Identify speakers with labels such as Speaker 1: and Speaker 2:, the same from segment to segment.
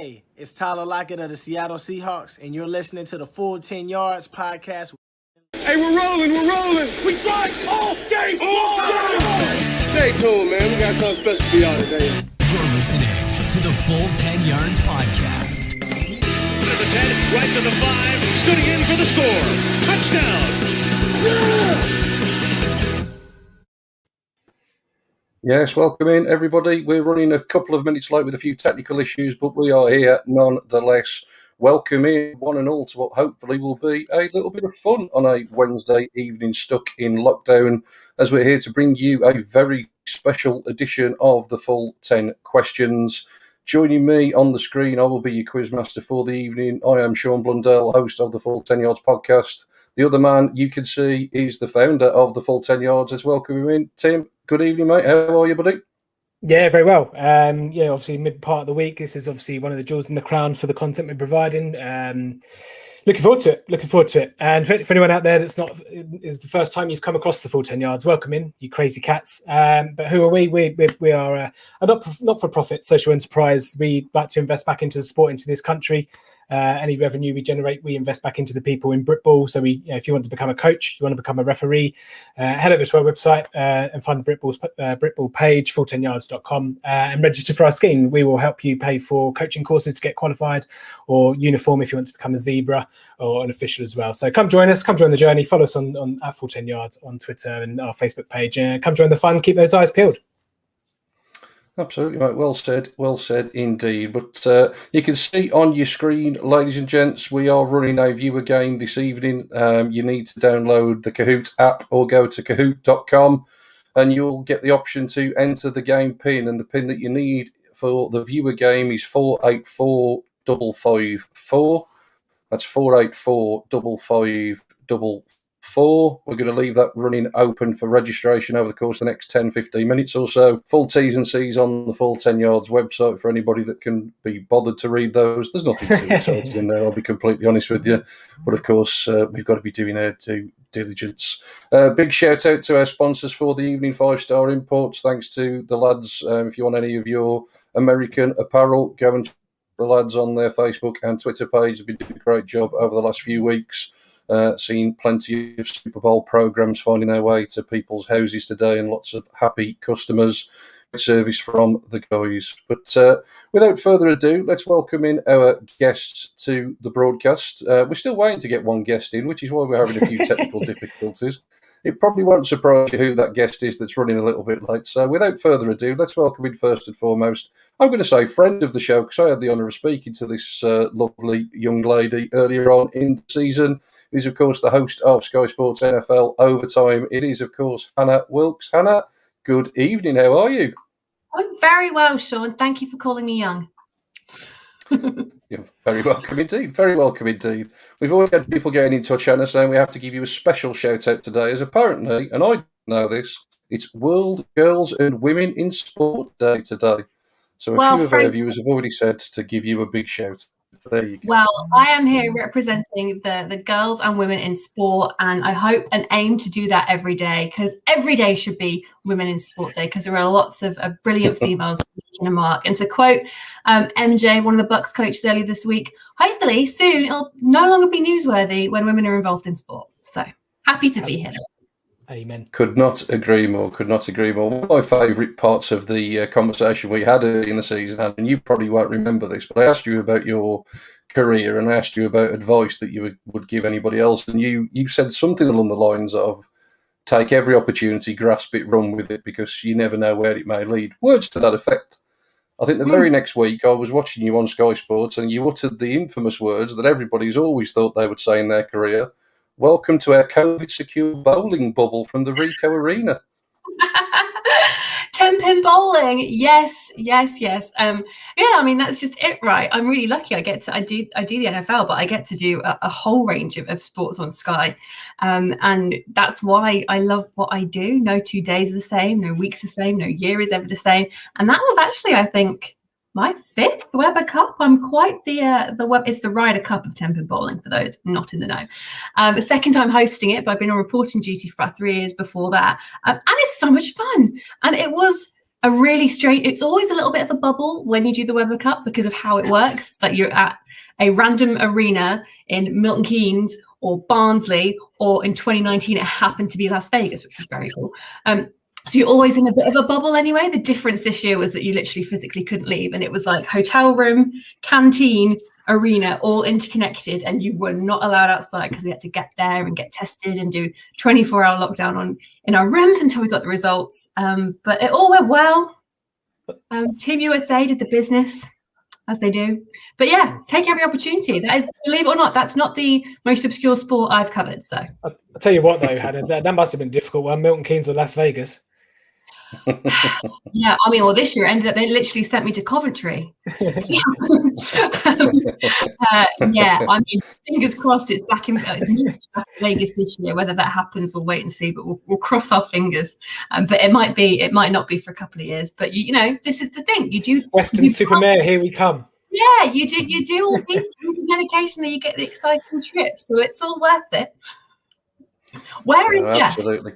Speaker 1: Hey, it's Tyler Lockett of the Seattle Seahawks, and you're listening to the Full 10 Yards podcast.
Speaker 2: Hey, we're rolling. We drive all game long. Stay tuned, man. We got something special for y'all today.
Speaker 3: You're listening to the Full 10 Yards podcast.
Speaker 4: To the 10, right to the 5, scooting in for the score. Touchdown.
Speaker 2: Yeah!
Speaker 5: Yes, welcome in, everybody. We're running a couple of minutes late with a few technical issues, but we are here nonetheless. Welcome in, one and all, to what hopefully will be a little bit of fun on a Wednesday evening stuck in lockdown, as we're here to bring you a very special edition of the Full 10 Questions. Joining me on the screen, I will be your quizmaster for the evening. I am Sean Blundell, host of the Full 10 Yards podcast. The other man you can see is the founder of the Full 10 Yards. Let's welcome him in. Tim, good evening, mate. How are you, buddy?
Speaker 6: Yeah, very well. Obviously mid part of the week. This is obviously one of the jewels in the crown for the content we're providing. Looking forward to it. And for anyone out there that's is the first time you've come across the Full 10 Yards, welcome in, you crazy cats. But who are we? We are a not-for-profit social enterprise. We like to invest back into the sport, into this country. Any revenue we generate, we invest back into the people in Britball. So if you want to become a coach, you want to become a referee, head over to our website and find the Britball page, full10yards.com, and register for our scheme. We will help you pay for coaching courses to get qualified, or uniform if you want to become a zebra, or an official as well. So come join us, come join the journey. Follow us on at Full 10 Yards on Twitter and our Facebook page. Come join the fun. Keep those eyes peeled.
Speaker 5: Absolutely, mate. Well said indeed. But you can see on your screen, ladies and gents, we are running a viewer game this evening. You need to download the Kahoot app or go to kahoot.com and you'll get the option to enter the game pin. And the pin that you need for the viewer game is 484554. That's 484554. We're going to leave that running open for registration over the course of the next 10-15 minutes or so. Full T's and C's on the Full 10 Yards website for anybody that can be bothered to read those. There's nothing too exciting in there, I'll be completely honest with you. But of course, we've got to be doing our due diligence. Big shout out to our sponsors for the evening, 5-Star Imports. Thanks to the lads. If you want any of your American apparel, go and check the lads on their Facebook and Twitter page. They've been doing a great job over the last few weeks. Seen plenty of Super Bowl programs finding their way to people's houses today, and lots of happy customers. Good service from the guys. But without further ado, let's welcome in our guests to the broadcast. We're still waiting to get one guest in, which is why we're having a few technical difficulties. It probably won't surprise you who that guest is that's running a little bit late. So without further ado, let's welcome in first and foremost, I'm going to say friend of the show, because I had the honour of speaking to this lovely young lady earlier on in the season. It is, of course, the host of Sky Sports NFL Overtime. It is, of course, Hannah Wilkes. Hannah, good evening. How are you?
Speaker 7: I'm very well, Sean. Thank you for calling me young.
Speaker 5: You're very welcome indeed. Very welcome indeed. We've always had people getting in touch, Hannah, saying we have to give you a special shout-out today, as apparently, and I know this, it's World Girls and Women in Sport Day today. So a few of our viewers have already said to give you a big shout. There you go.
Speaker 7: Well, I am here representing the girls and women in sport, and I hope and aim to do that every day, because every day should be Women in Sport Day, because there are lots of brilliant females making a mark. And to quote MJ, one of the Bucks coaches earlier this week, hopefully soon it'll no longer be newsworthy when women are involved in sport. So happy to be here.
Speaker 6: Amen.
Speaker 5: Could not agree more. One of my favourite parts of the conversation we had early in the season, and you probably won't remember this, but I asked you about your career and I asked you about advice that you would give anybody else, and you said something along the lines of, take every opportunity, grasp it, run with it, because you never know where it may lead. Words to that effect. I think the very next week I was watching you on Sky Sports and you uttered the infamous words that everybody's always thought they would say in their career. Welcome to our COVID-secure bowling bubble from the Ricoh Arena.
Speaker 7: 10-pin bowling, yes. I mean, that's just it, right? I'm really lucky. I do the NFL, but I get to do a whole range of sports on Sky, and that's why I love what I do. No 2 days are the same, no weeks the same, no year is ever the same, and that was actually, I think, my 5th Weber Cup. I'm quite it's the Ryder Cup of 10-pin bowling, for those not in the know. The second time hosting it, but I've been on reporting duty for about 3 years before that. And it's so much fun. And it was a really strange. It's always a little bit of a bubble when you do the Weather Cup because of how it works. That you're at a random arena in Milton Keynes or Barnsley, or in 2019 it happened to be Las Vegas, which was very cool. So you're always in a bit of a bubble anyway. The difference this year was that you literally physically couldn't leave, and it was like hotel room, canteen, arena, all interconnected, and you were not allowed outside because we had to get there and get tested and do 24-hour lockdown in our rooms until we got the results. But it all went well. Team USA did the business, as they do. But yeah, take every opportunity. That is, believe it or not, that's not the most obscure sport I've covered. So
Speaker 6: I'll tell you what, though, Hannah, that must have been difficult. Milton Keynes or Las Vegas.
Speaker 7: Yeah, I mean, well, this year ended up, they literally sent me to Coventry. Yeah, I mean, fingers crossed it's back in Vegas this year. Whether that happens, we'll wait and see, but we'll cross our fingers. But it might not be for a couple of years. But you know, this is the thing. You do
Speaker 6: Western-super-Mare, here we come.
Speaker 7: Yeah, you do all these things, and then occasionally you get the exciting trip. So it's all worth it. Where is Jeff?
Speaker 5: Absolutely.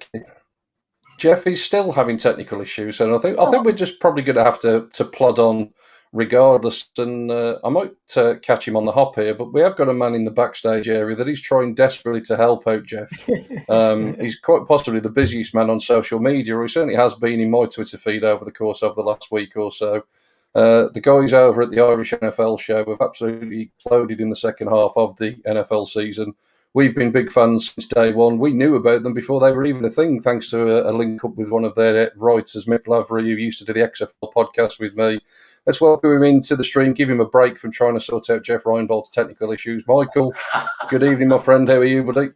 Speaker 5: Jeff is still having technical issues, and I think we're just probably going to have to plod on regardless. And I might catch him on the hop here, but we have got a man in the backstage area that is trying desperately to help out Jeff. He's quite possibly the busiest man on social media, or he certainly has been in my Twitter feed over the course of the last week or so. The guys over at the Irish NFL show have absolutely exploded in the second half of the NFL season. We've been big fans since day one. We knew about them before they were even a thing, thanks to a link up with one of their writers, Mick Lavery, who used to do the XFL podcast with me. Let's welcome him into the stream, give him a break from trying to sort out Jeff Reinbold's technical issues. Michael, good evening, my friend. How are you, buddy?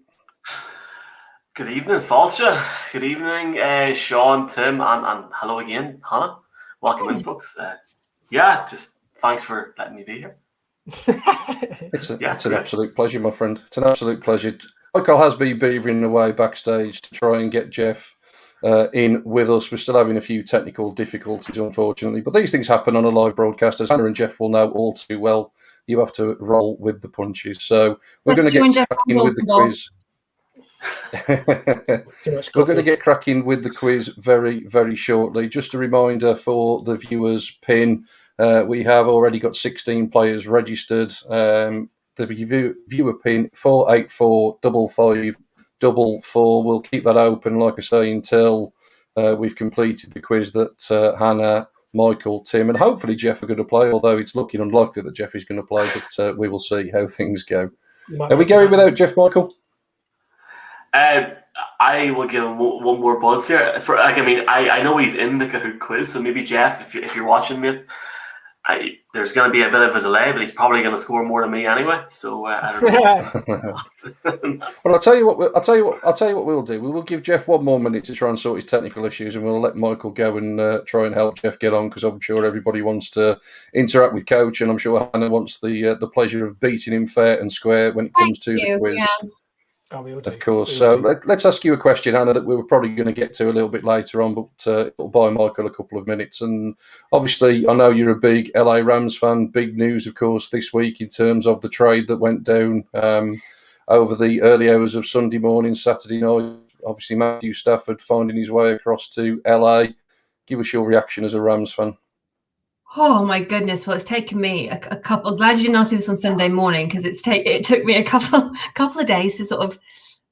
Speaker 8: Good evening, Falcha. Good evening, Sean, Tim, and hello again, Hannah. Welcome in, folks. Just thanks for letting me be here.
Speaker 5: It's an absolute pleasure, my friend. It's an absolute pleasure. Michael has been beavering away backstage to try and get Jeff in with us. We're still having a few technical difficulties, unfortunately, but these things happen on a live broadcast, as Hannah and Jeff will know all too well. You have to roll with the punches. So we're going to get cracking with the quiz. We're going to get cracking with the quiz very, very shortly. Just a reminder for the viewers' pin. We have already got 16 players registered. The viewer pin 4845544. We'll keep that open, like I say, until we've completed the quiz that Hannah, Michael, Tim, and hopefully Jeff are going to play. Although it's looking unlikely that Jeff is going to play, but we will see how things go. Are we going without Jeff, Michael?
Speaker 8: I will give him one more buzz here. I know he's in the Kahoot quiz, so maybe Jeff, if you're watching, mate. There's going to be a bit of a delay, but he's probably going to score more than me anyway. So I don't know.
Speaker 5: Well, I'll tell you what we'll do. We will give Jeff 1 more minute to try and sort his technical issues, and we'll let Michael go and try and help Jeff get on, because I'm sure everybody wants to interact with Coach, and I'm sure Hannah wants the pleasure of beating him fair and square when it comes to the quiz. Yeah. Of course. So let's ask you a question, Hannah, that we were probably going to get to a little bit later on, but it'll buy Michael a couple of minutes. And obviously, I know you're a big LA Rams fan. Big news, of course, this week in terms of the trade that went down over the early hours of Sunday morning, Saturday night. Obviously, Matthew Stafford finding his way across to LA. Give us your reaction as a Rams fan.
Speaker 7: Oh my goodness! Well, it's taken me a couple. I'm glad you didn't ask me this on Sunday morning, because it took me a couple of days to sort of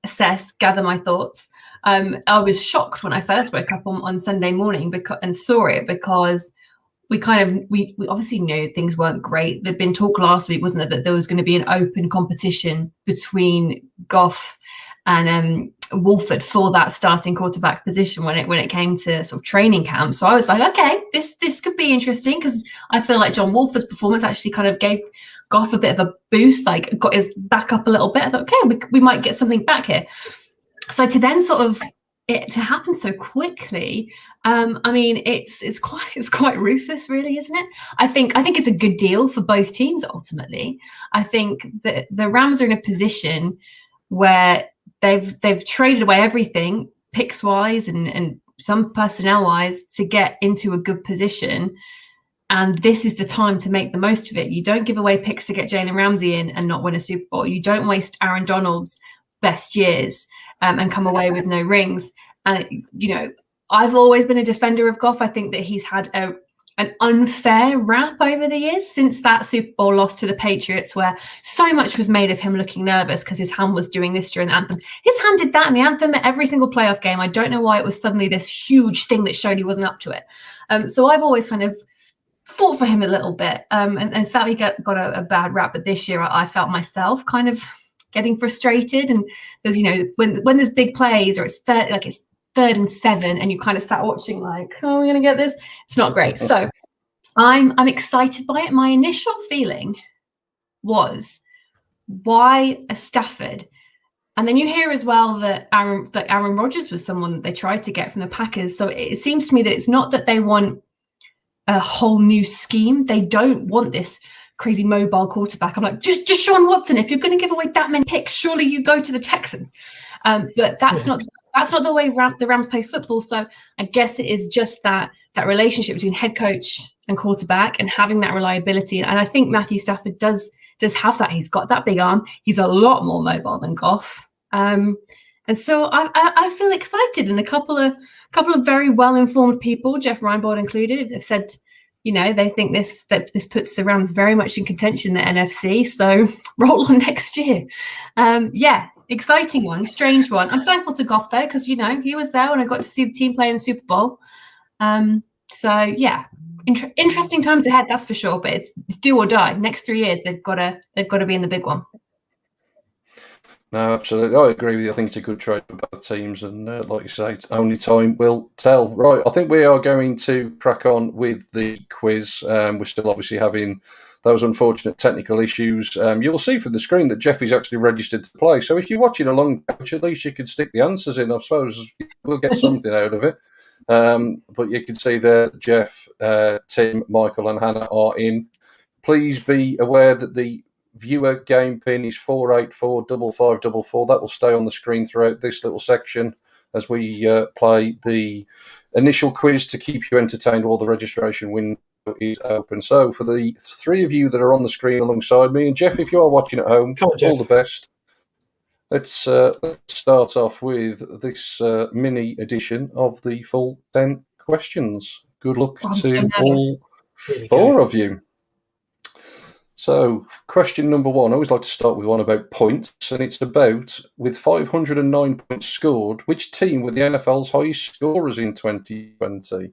Speaker 7: assess, gather my thoughts. I was shocked when I first woke up on Sunday morning and saw it, because we obviously knew things weren't great. There'd been talk last week, wasn't it, that there was going to be an open competition between Goff and Wolford for that starting quarterback position when it came to sort of training camp. So I was like, okay, this could be interesting, because I feel like John Wolford's performance actually kind of gave Goff a bit of a boost, like got his back up a little bit. I thought, okay, we might get something back here. So to then sort of it to happen so quickly, I mean, it's quite ruthless, really, isn't it? I think it's a good deal for both teams ultimately. I think that the Rams are in a position where they've traded away everything, picks wise and some personnel wise, to get into a good position. And this is the time to make the most of it. You don't give away picks to get Jalen Ramsey in and not win a Super Bowl. You don't waste Aaron Donald's best years and come away with no rings. And, I've always been a defender of Goff. I think that he's had an unfair rap over the years since that Super Bowl loss to the Patriots, where so much was made of him looking nervous because his hand was doing this during the anthem. His hand did that in the anthem at every single playoff game. I don't know why it was suddenly this huge thing that showed he wasn't up to it. So I've always kind of fought for him a little bit and felt he got a bad rap. But this year I felt myself kind of getting frustrated. And there's, when there's big plays or it's 3rd and 7 and you kind of start watching like, oh, we're going to get this. It's not great. So I'm excited by it. My initial feeling was, why a Stafford? And then you hear as well that Aaron Rodgers was someone that they tried to get from the Packers. So it seems to me that it's not that they want a whole new scheme. They don't want this crazy mobile quarterback. I'm like, just Sean Watson. If you're going to give away that many picks, surely you go to the Texans. But that's not the way the Rams play football. So I guess it is just that relationship between head coach and quarterback and having that reliability. And I think Matthew Stafford does have that. He's got that big arm. He's a lot more mobile than Goff. And so I feel excited. And a couple of very well-informed people, Jeff Reinbold included, have said, they think this puts the Rams very much in contention in the NFC. So roll on next year. Exciting one, strange one. I'm thankful to Goff though, because he was there when I got to see the team play in the Super Bowl. Interesting times ahead, that's for sure. But it's do or die. Next 3 years, they've got to be in the big one.
Speaker 5: No, absolutely. I agree with you. I think it's a good trade for both teams. And like you say, only time will tell. Right, I think we are going to crack on with the quiz. We're still obviously having those unfortunate technical issues. You'll see from the screen that Jeff is actually registered to play. So if you're watching along, at least you can stick the answers in. I suppose we'll get something out of it. But you can see there, Jeff, Tim, Michael and Hannah are in. Please be aware that the viewer game pin is 4845544. That will stay on the screen throughout this little section as we play the initial quiz to keep you entertained while the registration window is open. So for the 3 of you that are on the screen alongside me, and Jeff, if you are watching at home, all the best. Let's start off with this mini edition of the full 10 questions. Good luck to all 4 of you. So, question number 1. I always like to start with one about points, and it's about, with 509 points scored, which team were the NFL's highest scorers in 2020?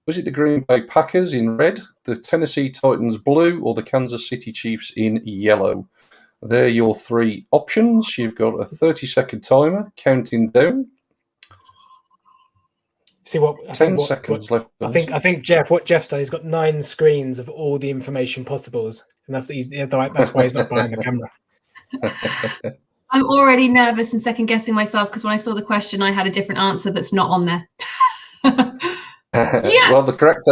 Speaker 5: Was it the Green Bay Packers in red, the Tennessee Titans blue, or the Kansas City Chiefs in yellow? They're your 3 options. You've got a 30-second timer counting down.
Speaker 6: See what
Speaker 5: 10 seconds left.
Speaker 6: I think Jeff. What Jeff's done, he's got 9 screens of all the information possibles, and that's why he's not behind the camera.
Speaker 7: I'm already nervous and second guessing myself because when I saw the question, I had a different answer that's not on there.
Speaker 5: Well, the correct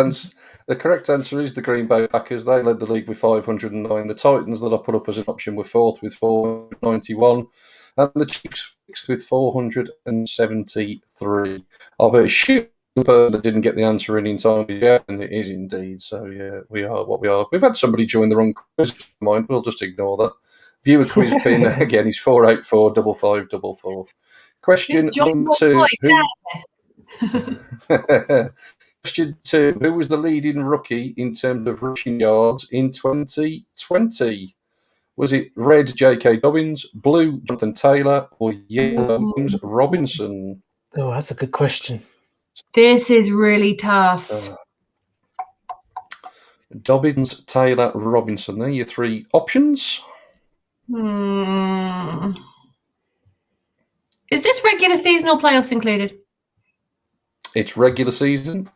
Speaker 5: answer is the Green Bay Packers. They led the league with 509. The Titans that I put up as an option were 4th with 491. And the Chiefs 6th with 473. I'll bet shoot the person that didn't get the answer in time, yeah, and it is indeed. So, yeah, we are what we are. We've had somebody join the wrong quiz. Mind, we'll just ignore that. Viewer quiz pin, again, is 4845544. Question number 2. Question 2. Who was the leading rookie in terms of rushing yards in 2020? Was it red J.K. Dobbins, blue Jonathan Taylor, or yellow James Robinson?
Speaker 6: Oh, that's a good question.
Speaker 7: This is really tough.
Speaker 5: Dobbins, Taylor, Robinson. They're your 3 options.
Speaker 7: Is this regular season or playoffs included?
Speaker 5: It's regular season.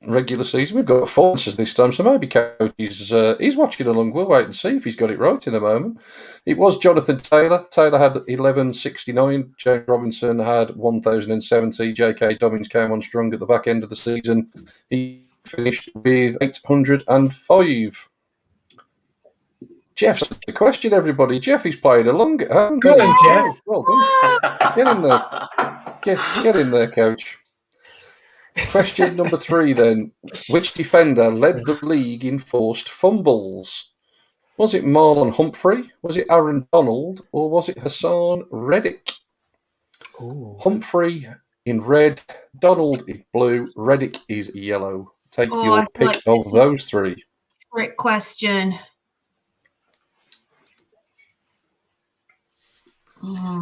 Speaker 5: We've got 4 answers this time, so maybe Coach he's watching along. We'll wait and see if he's got it right in a moment. It was Jonathan Taylor. Taylor had 1169. James Robinson had 1070. J.K. Dobbins came on strong at the back end of the season. He finished with 805. Jeff's the question, everybody. Jeff is playing along at home.
Speaker 6: Go on, Jeff.
Speaker 5: Well done. Get in there. Get in there, Coach. Question number 3 then. Which defender led the league in forced fumbles? Was it Marlon Humphrey? Was it Aaron Donald? Or was it Hassan Reddick?
Speaker 6: Ooh.
Speaker 5: Humphrey, in red, Donald is blue, Reddick is yellow. Take
Speaker 7: Oh,
Speaker 5: your
Speaker 7: I feel
Speaker 5: pick
Speaker 7: like
Speaker 5: of
Speaker 7: this is-
Speaker 5: those three.
Speaker 7: Trick question.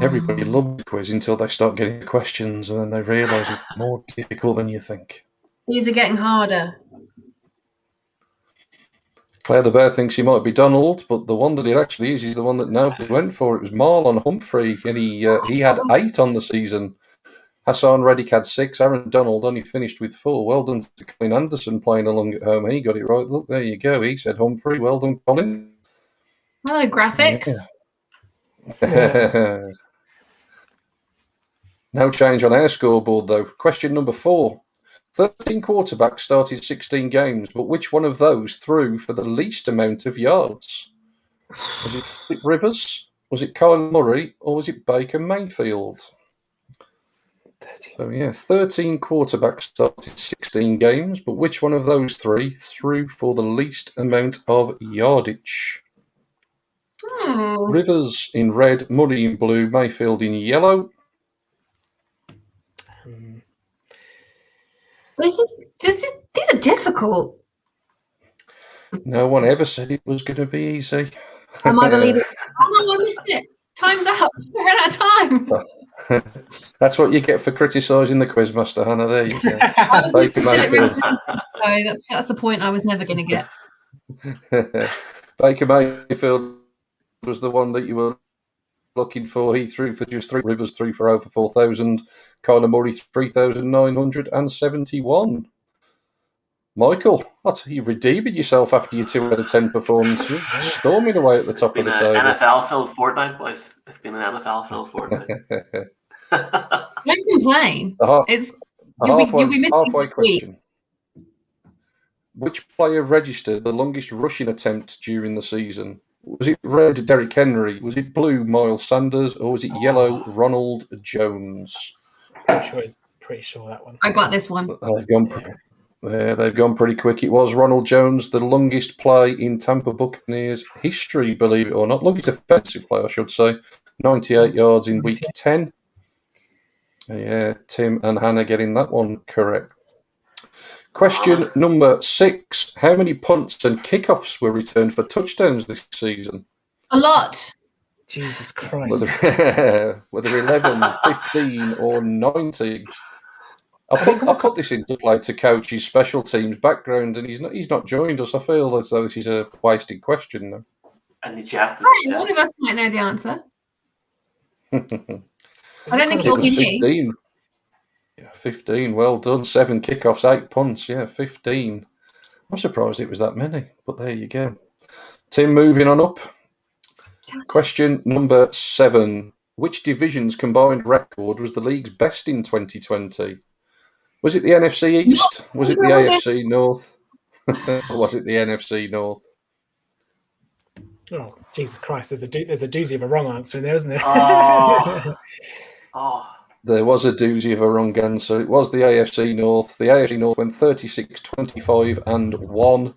Speaker 5: Everybody loves the quiz until they start getting the questions, and then they realise it's more difficult than you think.
Speaker 7: These are getting harder.
Speaker 5: Claire the Bear thinks he might be Donald, but the one that it actually is the one that nobody went for. It was Marlon Humphrey, and he had 8 on the season. Hassan Reddick had 6. Aaron Donald only finished with 4. Well done to Colin Anderson playing along at home. He got it right. Look, there you go. He said Humphrey. Well done, Colin.
Speaker 7: Hello, graphics.
Speaker 5: Yeah. No change on our scoreboard, though. Question number 4. 13 quarterbacks started 16 games, but which one of those threw for the least amount of yards? Was it Philip Rivers? Was it Kyle Murray? Or was it Baker Mayfield? 13 quarterbacks started 16 games, but which one of those 3 threw for the least amount of yardage? Rivers in red, Murray in blue, Mayfield in yellow.
Speaker 7: These are difficult.
Speaker 5: No one ever said it was going to be easy.
Speaker 7: Am I believing? Oh no, I missed it. Time's up. We're out of time.
Speaker 5: That's what you get for criticising the quizmaster, Hannah. There you go. Baker Mayfield.
Speaker 7: Sorry, that's a point I was never going to get.
Speaker 5: Baker Mayfield was the one that you were looking for. He threw for just 3. Rivers threw for over 4,000. Kyler Murray 3,971. Michael, you redeeming yourself after your 2 out of 10 performance. You're storming away at the top of the table.
Speaker 8: NFL-filled fortnight, boys. It's been an NFL-filled fortnight.
Speaker 7: Don't complain.
Speaker 5: You'll be missing halfway question. Which player registered the longest rushing attempt during the season? Was it red, Derrick Henry? Was it blue, Miles Sanders? Or was it yellow, Ronald Jones?
Speaker 6: Pretty sure that one.
Speaker 7: I got this one.
Speaker 5: They've gone pretty quick. It was Ronald Jones, the longest play in Tampa Buccaneers history, believe it or not. Longest offensive play, I should say. 98 yards in week 10. Yeah, Tim and Hannah getting that one correct. Question number 6. How many punts and kickoffs were returned for touchdowns this season?
Speaker 7: A lot.
Speaker 6: Jesus Christ.
Speaker 5: Whether 11, 15 or 19. I'll put this into play to coach his special teams background, and he's not joined us. I feel as though this is a wasted question now.
Speaker 8: And did you have to?
Speaker 7: One of us might know the answer. I don't think it'll be me.
Speaker 5: 15. Yeah, 15. Well done. 7 kickoffs, 8 punts. Yeah, 15. I'm surprised it was that many, but there you go. Tim, moving on up. Question number 7. Which division's combined record was the league's best in 2020? Was it the NFC East? Was it the AFC North? Or was it the NFC North?
Speaker 6: Oh, Jesus Christ. There's a doozy of a wrong answer in there, isn't there?
Speaker 5: There was a doozy of a wrong answer. It was the AFC North. The AFC North went 36, 25 and 1.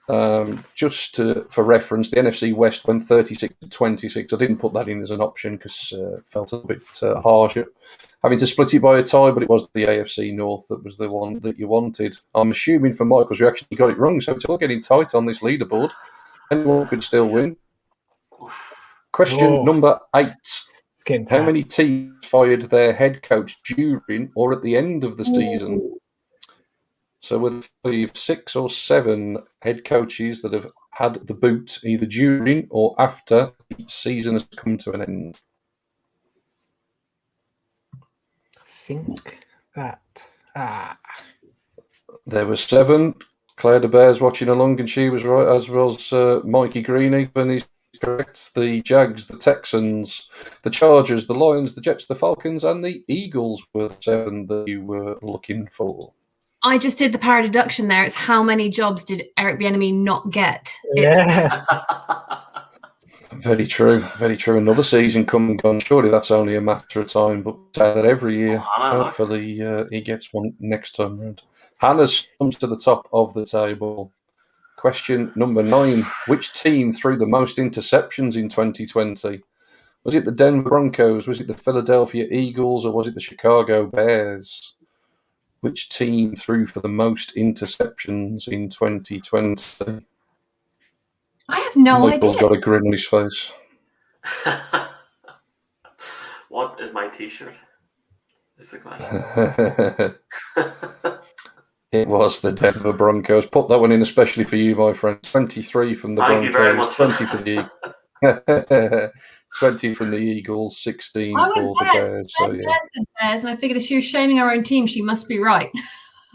Speaker 5: For reference, the NFC West went 36 to 26. I didn't put that in as an option because it felt a bit harsh having to split it by a tie, but it was the AFC North that was the one that you wanted. I'm assuming from Michael's reaction you got it wrong, so it's all getting tight on this leaderboard. Anyone could still win. Question number 8. How many teams fired their head coach during or at the end of the season? So with 6 or 7 head coaches that have had the boot either during or after each season has come to an end.
Speaker 6: I think that.
Speaker 5: There were 7. Claire de Bear's watching along, and she was right, as was Mikey Greeny, and he's correct. The Jags, the Texans, the Chargers, the Lions, the Jets, the Falcons, and the Eagles were the 7 that you were looking for.
Speaker 7: I just did the power deduction there. It's how many jobs did Eric Bieniemy not get?
Speaker 6: Yeah.
Speaker 5: Very true. Very true. Another season come and gone. Surely that's only a matter of time, but say that every year. Hopefully he gets one next time round. Hannah comes to the top of the table. Question number 9. Which team threw the most interceptions in 2020? Was it the Denver Broncos? Was it the Philadelphia Eagles? Or was it the Chicago Bears? Which team threw for the most interceptions in 2020?
Speaker 7: I have no
Speaker 5: Michael's
Speaker 7: idea.
Speaker 5: got a grin on his face.
Speaker 8: What is my T-shirt? Is the question.
Speaker 5: It was the Denver Broncos. Put that one in especially for you, my friend. 23 from the
Speaker 8: Thank
Speaker 5: Broncos,
Speaker 8: you very much.
Speaker 5: 20 from the 20 from the Eagles, 16
Speaker 7: I
Speaker 5: for
Speaker 7: went
Speaker 5: the
Speaker 7: Bears.
Speaker 5: Bears. So yeah,
Speaker 7: Bears, and I figured if she was shaming her own team, she must be right.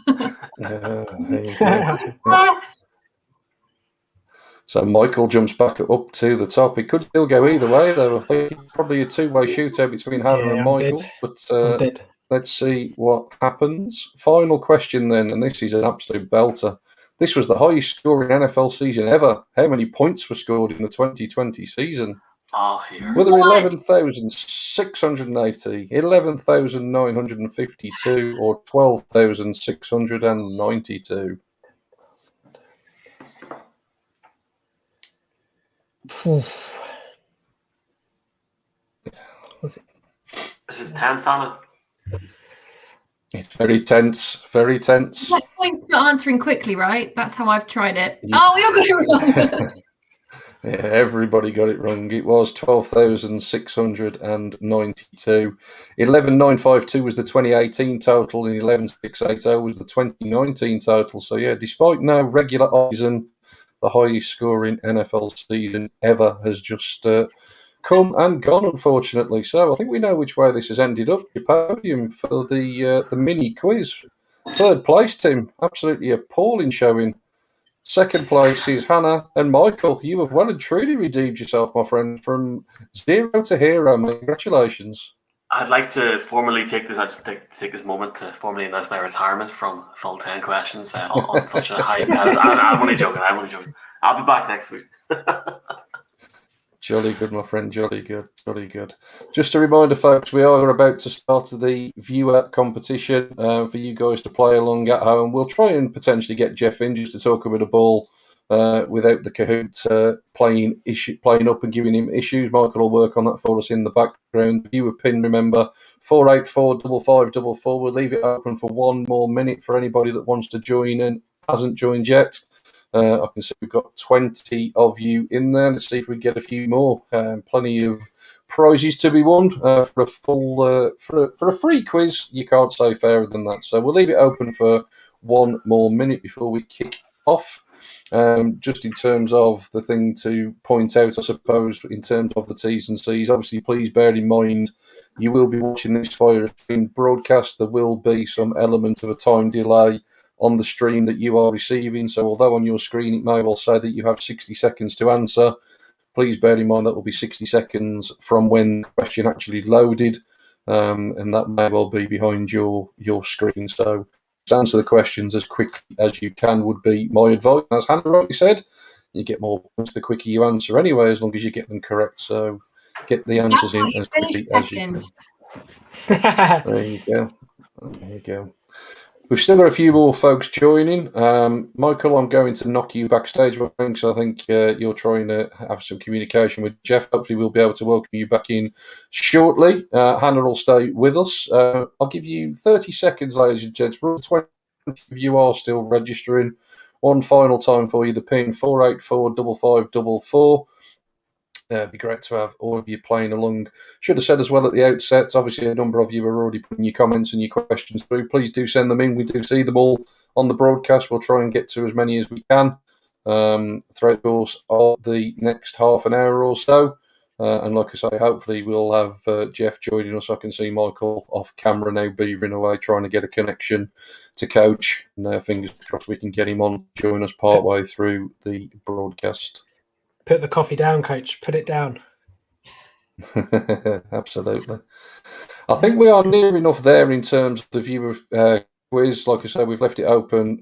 Speaker 5: there you go. So Michael jumps back up to the top. It could still go either way, though. I think it's probably a two-way shootout between Hannah and Michael. But let's see what happens. Final question then, and this is an absolute belter. This was the highest scoring NFL season ever. How many points were scored in the 2020 season?
Speaker 8: Oh, here.
Speaker 5: Were there 11,680, 11,952, or 12,692?
Speaker 6: Was it?
Speaker 8: This is tense on it.
Speaker 5: It's very tense, very tense.
Speaker 7: Like points for answering quickly, right? That's how I've tried it. Oh, you got it wrong.
Speaker 5: Yeah, everybody got it wrong. It was 12,692. 11,952 was the 2018 total, and 11,680 was the 2019 total. So, yeah, despite no regular season, the highest scoring NFL season ever has just come and gone, unfortunately. So, I think we know which way this has ended up. The podium for the mini quiz. Third place, Tim. Absolutely appalling showing. Second place is Hannah and Michael. You have well and truly redeemed yourself, my friend, from 0 to hero. Congratulations.
Speaker 8: I'd like to formally take this moment to formally announce my retirement from full 10 questions on such a high. I'm only joking. I'll be back next week.
Speaker 5: Jolly good, my friend. Jolly good. Jolly good. Just a reminder, folks, we are about to start the viewer competition for you guys to play along at home. We'll try and potentially get Jeff in just to talk a bit of ball without the Kahoot playing up and giving him issues. Michael will work on that for us in the background. The viewer pin, remember, 4845544. We'll leave it open for one more minute for anybody that wants to join and hasn't joined yet. I can see we've got 20 of you in there. Let's see if we get a few more. Plenty of prizes to be won for a full for a free quiz. You can't say fairer than that. So we'll leave it open for one more minute before we kick off. Just in terms of the thing to point out, I suppose, in terms of the T's and C's, obviously, please bear in mind you will be watching this via a streamed broadcast. There will be some element of a time delay on the stream that you are receiving. So although on your screen it may well say that you have 60 seconds to answer, please bear in mind that will be 60 seconds from when the question actually loaded, and that may well be behind your screen. So to answer the questions as quickly as you can would be my advice. As Hannah rightly said, you get more points the quicker you answer anyway, as long as you get them correct. So get the answers in as quickly as you can. There you go. There you go. We've still got a few more folks joining. Michael, I'm going to knock you backstage because I think you're trying to have some communication with Jeff. Hopefully we'll be able to welcome you back in shortly. Hannah will stay with us. I'll give you 30 seconds, ladies and gents. 20 of you are still registering. One final time for you, the pin 4845544. It'd be great to have all of you playing along. Should have said as well at the outset, obviously a number of you are already putting your comments and your questions through. Please do send them in. We do see them all on the broadcast. We'll try and get to as many as we can throughout the course of the next half an hour or so. And like I say, hopefully we'll have Jeff joining us. I can see Michael off camera now beavering away, trying to get a connection to coach. And fingers crossed we can get him on, join us partway through the broadcast.
Speaker 6: Put the coffee down, coach. Put it down.
Speaker 5: Absolutely. I think we are near enough there in terms of the viewer quiz. Like I said, we've left it open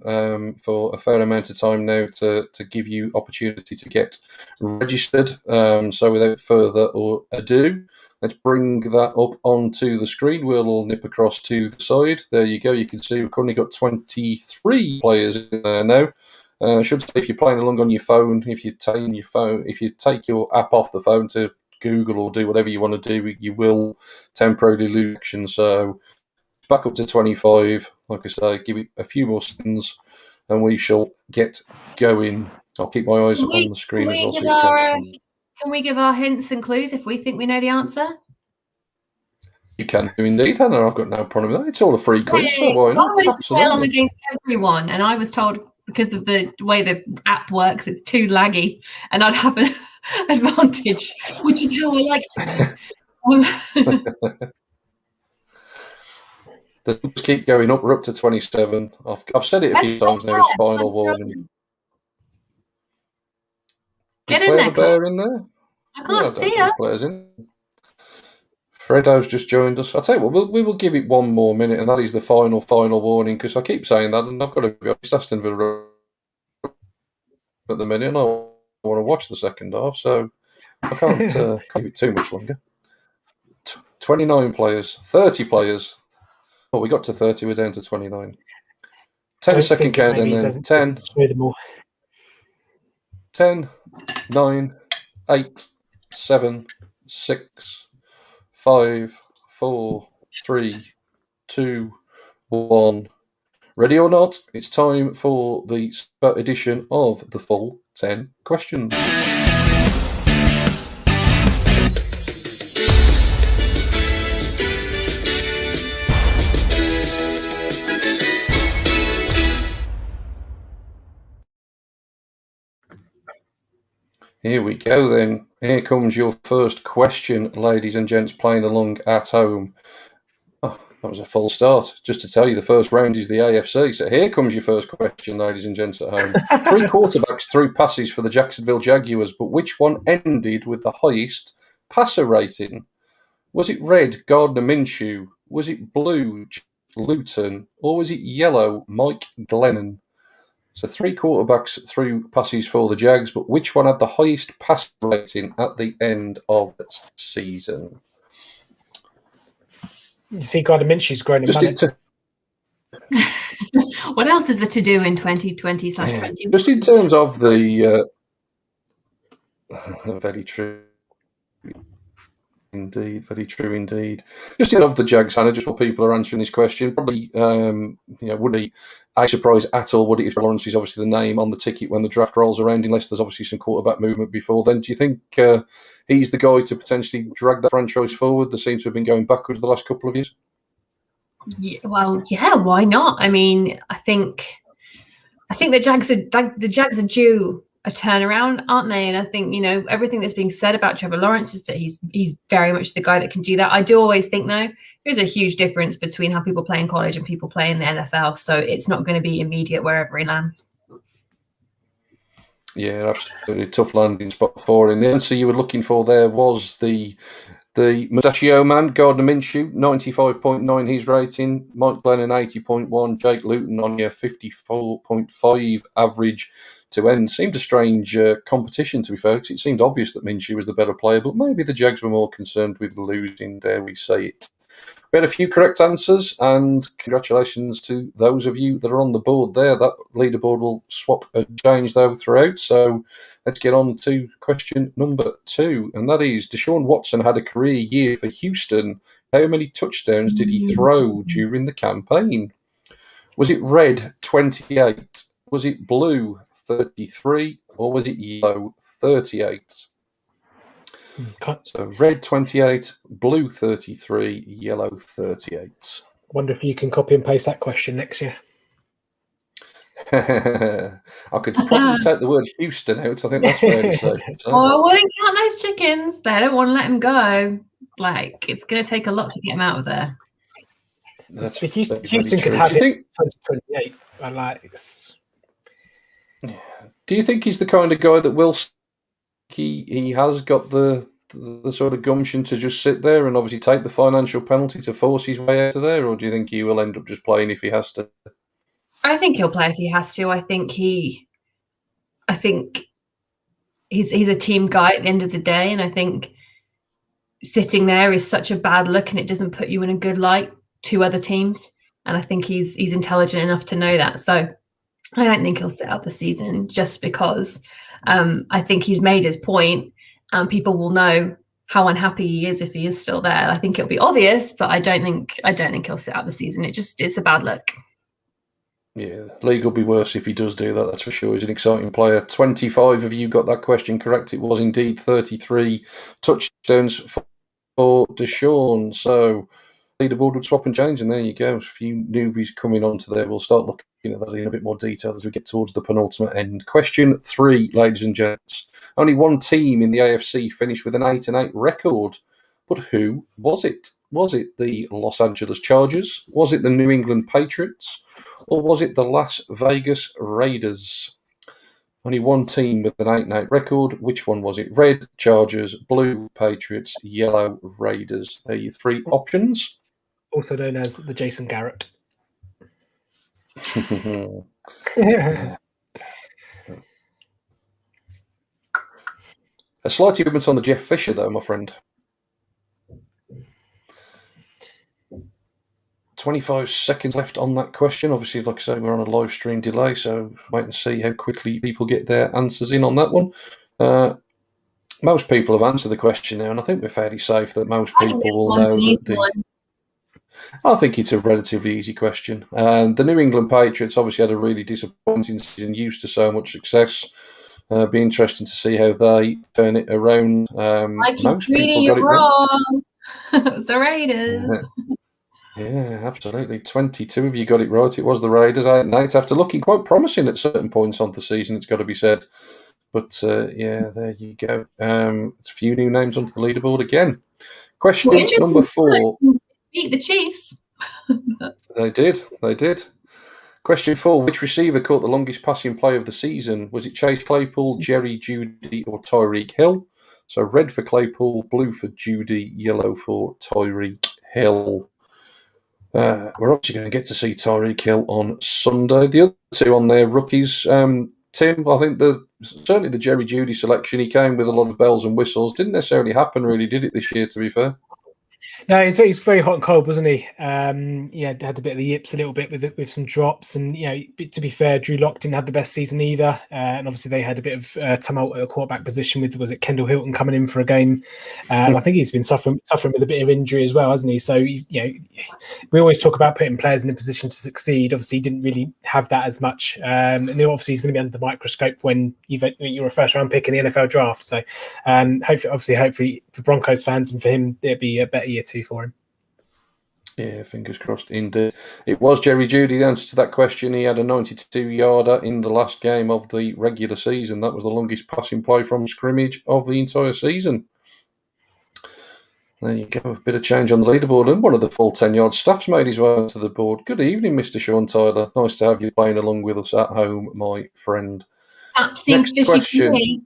Speaker 5: for a fair amount of time now to give you opportunity to get registered. So without further ado, let's bring that up onto the screen. We'll all nip across to the side. There you go. You can see we've currently got 23 players in there now. I should say if you're playing along on your phone, if you take your app off the phone to Google or do whatever you want to do, you will temporarily lose action. So back up to 25. Like I say, give it a few more seconds and we shall get going. I'll keep my eyes on the screen as well.
Speaker 7: Can we give our hints and clues if we think we know the answer?
Speaker 5: You can do indeed, Hannah. I've got no problem with that. It's all a free quiz, so why not?
Speaker 7: I
Speaker 5: Absolutely.
Speaker 7: along against everyone, and I was told because of the way the app works, it's too laggy, and I'd have an advantage, which is how I like to.
Speaker 5: The numbers keep going up. We're up to 27. I've said it a few times now. It's final warning.
Speaker 7: Get in there,
Speaker 5: Bear in there.
Speaker 7: I can't see her.
Speaker 5: Players in. Fredo's just joined us. I'll tell you what, we will give it one more minute, and that is the final warning, because I keep saying that, and I've got to be honest, Aston Villa at the minute, and I want to watch the second half, so I can't give it too much longer. 29 players, 30 players. Oh, we got to 30, we're down to 29. 10-second count, and then 10, 10, 9, 8, 7, 6, 5, 4, 3, 2, 1. Ready or not, it's time for the edition of the full 10 questions. Here we go then. Here comes your first question, ladies and gents playing along at home. Oh, that was a full start. Just to tell you, the first round is the AFC. So here comes your first question, ladies and gents at home. 3 quarterbacks threw passes for the Jacksonville Jaguars, but which one ended with the highest passer rating? Was it red, Gardner Minshew? Was it blue, Luton? Or was it yellow, Mike Glennon? So 3 quarterbacks threw passes for the Jags, but which one had the highest pass rating at the end of the season?
Speaker 6: You see, Gardner Minshew's grown in money.
Speaker 7: What else is there to do in 2020/20?
Speaker 5: Just in terms of the very true. Indeed, very true indeed. Just in of the Jags, Hannah, just while people are answering this question, probably wouldn't be a surprise at all, would it, if Lawrence is obviously the name on the ticket when the draft rolls around, unless there's obviously some quarterback movement before then. Do you think he's the guy to potentially drag that franchise forward? They seem to have been going backwards the last couple of years.
Speaker 7: Yeah, well, yeah, why not? I mean, I think the Jags are due a turnaround, aren't they? And I think, everything that's being said about Trevor Lawrence is that he's very much the guy that can do that. I do always think, though, there's a huge difference between how people play in college and people play in the NFL. So it's not going to be immediate wherever he lands.
Speaker 5: Yeah, absolutely. Tough landing spot for him. The answer you were looking for there was the Mustachio man, Gardner Minshew, 95.9 his rating. Mike Glennon, 80.1. Jake Luton on your 54.5 average to end. Seemed a strange competition, to be fair, because it seemed obvious that Minshew was the better player, but maybe the Jags were more concerned with losing, dare we say it. We had a few correct answers, and congratulations to those of you that are on the board there. That leaderboard will swap and change, though, throughout. So let's get on to question number 2, and that is, Deshaun Watson had a career year for Houston. How many touchdowns did he throw during the campaign? Was it red, 28? Was it blue, 33? Or was it yellow, 38? So red 28, blue 33, yellow 38.
Speaker 6: Wonder if you can copy and paste that question next year.
Speaker 5: I could probably take the word Houston out. I think that's fair to say. So.
Speaker 7: Oh, I wouldn't count those chickens. They don't want to let him go. It's going to take a lot to get him out of there.
Speaker 6: Houston could have it 2028.
Speaker 5: Do you think he's the kind of guy that will? He has got the sort of gumption to just sit there and obviously take the financial penalty to force his way out of there, or do you think he will end up just playing if he has to?
Speaker 7: I think he'll play if he has to. I think he's a team guy at the end of the day, and I think sitting there is such a bad look, and it doesn't put you in a good light to other teams. And I think he's intelligent enough to know that. So I don't think he'll sit out the season just because I think he's made his point, and people will know how unhappy he is if he is still there. I think it'll be obvious, but I don't think he'll sit out the season. It's a bad look.
Speaker 5: Yeah, league will be worse if he does do that, that's for sure. He's an exciting player. 25 of you got that question correct. It was indeed 33 touchdowns for Deshaun. So leaderboard would swap and change, and there you go. A few newbies coming onto there. We'll start looking at that in a bit more detail as we get towards the penultimate end. Question 3, ladies and gents. Only one team in the AFC finished with an 8-8 record, but who was it? Was it the Los Angeles Chargers? Was it the New England Patriots? Or was it the Las Vegas Raiders? Only one team with an 8-8 record. Which one was it? Red, Chargers, blue, Patriots, yellow, Raiders. There are your 3 options.
Speaker 6: Also known as the Jason Garrett. A slight improvement on the Jeff Fisher, though, my friend. 25 seconds left on that question. Obviously, like I say, we're on a live stream delay, so wait and see how quickly people get their answers in on that one. Most people have answered the question now, and I think we're fairly safe that most people will know that I think it's a relatively easy question. The New England Patriots obviously had a really disappointing season, used to so much success. Be interesting to see how they turn it around. Most people got it wrong.
Speaker 7: It was the Raiders.
Speaker 5: Yeah, absolutely. 22 of you got it right. It was the Raiders 8-8 after looking quite promising at certain points on the season, it's got to be said. But yeah, there you go. A few new names onto the leaderboard again. Question number 4.
Speaker 7: Beat the Chiefs.
Speaker 5: They did. Question 4. Which receiver caught the longest passing play of the season? Was it Chase Claypool, Jerry Jeudy, or Tyreek Hill? So red for Claypool, blue for Jeudy, yellow for Tyreek Hill. We're obviously going to get to see Tyreek Hill on Sunday. The other 2 on there, rookies. Tim, I think certainly the Jerry Jeudy selection, he came with a lot of bells and whistles. Didn't necessarily happen, really, did it, this year, to be fair?
Speaker 6: No, he's very hot and cold, wasn't he? Had a bit of the yips a little bit with some drops, and to be fair, Drew Lock didn't have the best season either, and obviously they had a bit of tumult at the quarterback position with Kendall Hilton coming in for a game, and I think he's been suffering with a bit of injury as well, hasn't he? So we always talk about putting players in a position to succeed. Obviously, he didn't really have that as much, and obviously he's going to be under the microscope when you're a first round pick in the NFL draft. So hopefully for Broncos fans and for him, there'll be a better year 2 for him.
Speaker 5: Yeah, fingers crossed indeed. It was Jerry Jeudy, the answer to that question. He had a 92-yarder in the last game of the regular season. That was the longest passing play from scrimmage of the entire season. There you go, a bit of change on the leaderboard, and one of the full 10-yard staff's made his way to the board. Good evening, Mr. Sean Tyler. Nice to have you playing along with us at home, my friend.
Speaker 7: That seems fishy to me.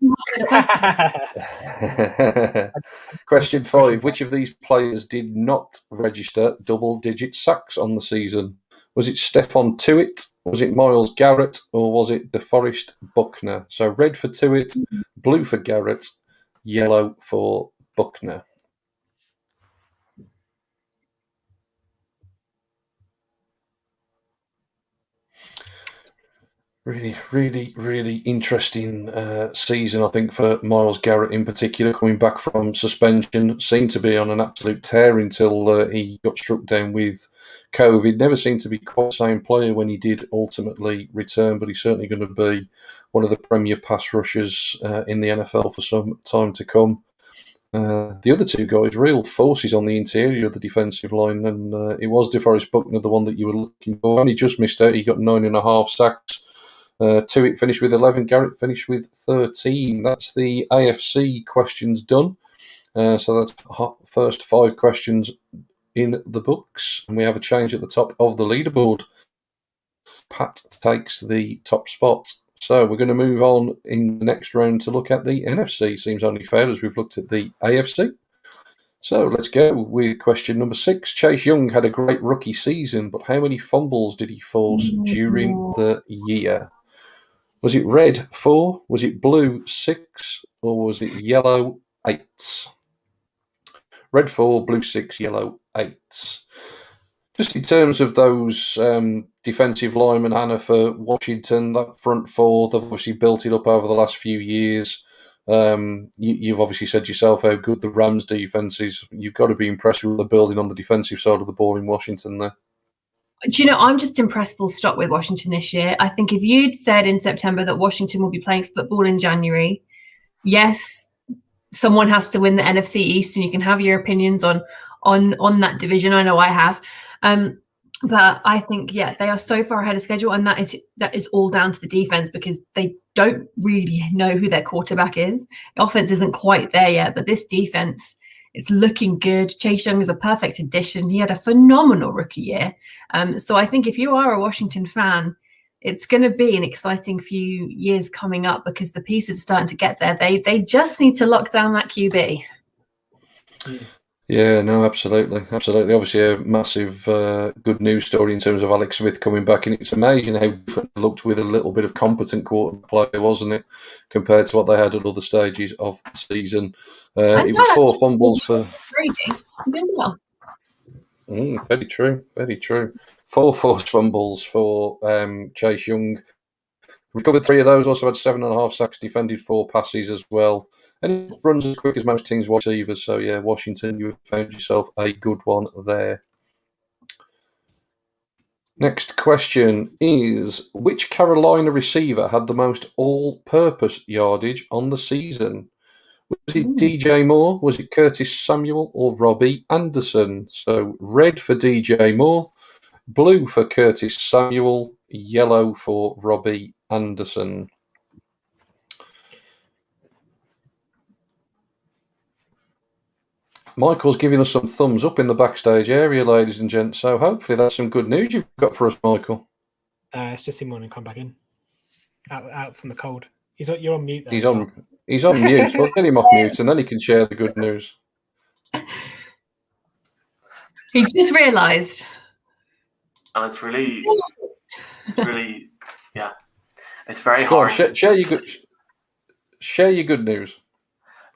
Speaker 5: Question 5. Which of these players did not register double-digit sacks on the season? Was it Stephon Tuitt, was it Myles Garrett, or was it DeForest Buckner? So red for Tuitt, blue for Garrett, yellow for Buckner. Really, really, really interesting season, I think, for Myles Garrett in particular, coming back from suspension. Seemed to be on an absolute tear until he got struck down with COVID. Never seemed to be quite the same player when he did ultimately return, but he's certainly going to be one of the premier pass rushers in the NFL for some time to come. The other 2 guys, real forces on the interior of the defensive line, and it was DeForest Buckner, the one that you were looking for, and he just missed out. He got 9.5 sacks. Tuitt finished with 11, Garrett finished with 13. That's the AFC questions done. So that's first 5 questions in the books, and we have a change at the top of the leaderboard. Pat takes the top spot. So we're going to move on in the next round to look at the NFC. Seems only fair as we've looked at the AFC. So let's go with question number 6. Chase Young had a great rookie season, but how many fumbles did he force during the year? Was it red 4, was it blue 6, or was it yellow 8? Red 4, blue 6, yellow 8. Just in terms of those defensive linemen, Hannah, for Washington, that front 4, they've obviously built it up over the last few years. You've obviously said yourself how good the Rams' defense is. You've got to be impressed with the building on the defensive side of the ball in Washington there.
Speaker 7: Do you know, I'm just impressed full stop with Washington this year. I think if you'd said in September that Washington will be playing football in January, yes, someone has to win the NFC East, and you can have your opinions on that division. I know I have. But I think, yeah, they are so far ahead of schedule, and that is all down to the defense, because they don't really know who their quarterback is. The offense isn't quite there yet, but this defense, it's looking good. Chase Young is a perfect addition. He had a phenomenal rookie year. So I think if you are a Washington fan, it's going to be an exciting few years coming up, because the pieces are starting to get there. They just need to lock down that QB.
Speaker 5: Yeah, no, absolutely. Obviously, a massive good news story in terms of Alex Smith coming back, and it's amazing how different it looked with a little bit of competent quarterback play, wasn't it, compared to what they had at other stages of the season. It was 4 fumbles for. Very true. 4 forced fumbles for Chase Young. Recovered 3 of those, also had 7.5 sacks, defended 4 passes as well. And he runs as quick as most teams' wide receivers. So, yeah, Washington, you have found yourself a good one there. Next question is, which Carolina receiver had the most all-purpose yardage on the season? Was it DJ Moore, was it Curtis Samuel, or Robbie Anderson? So, red for DJ Moore, blue for Curtis Samuel, yellow for Robbie Anderson. Michael's giving us some thumbs up in the backstage area, ladies and gents. So hopefully that's some good news you've got for us, Michael.
Speaker 6: It's just him wanting to come back in, out from the cold. You're on mute.
Speaker 5: He's on mute. We'll get him off mute, and then he can share the good news.
Speaker 7: He's just realised,
Speaker 8: and it's really, yeah, it's very hard.
Speaker 5: Share your good news.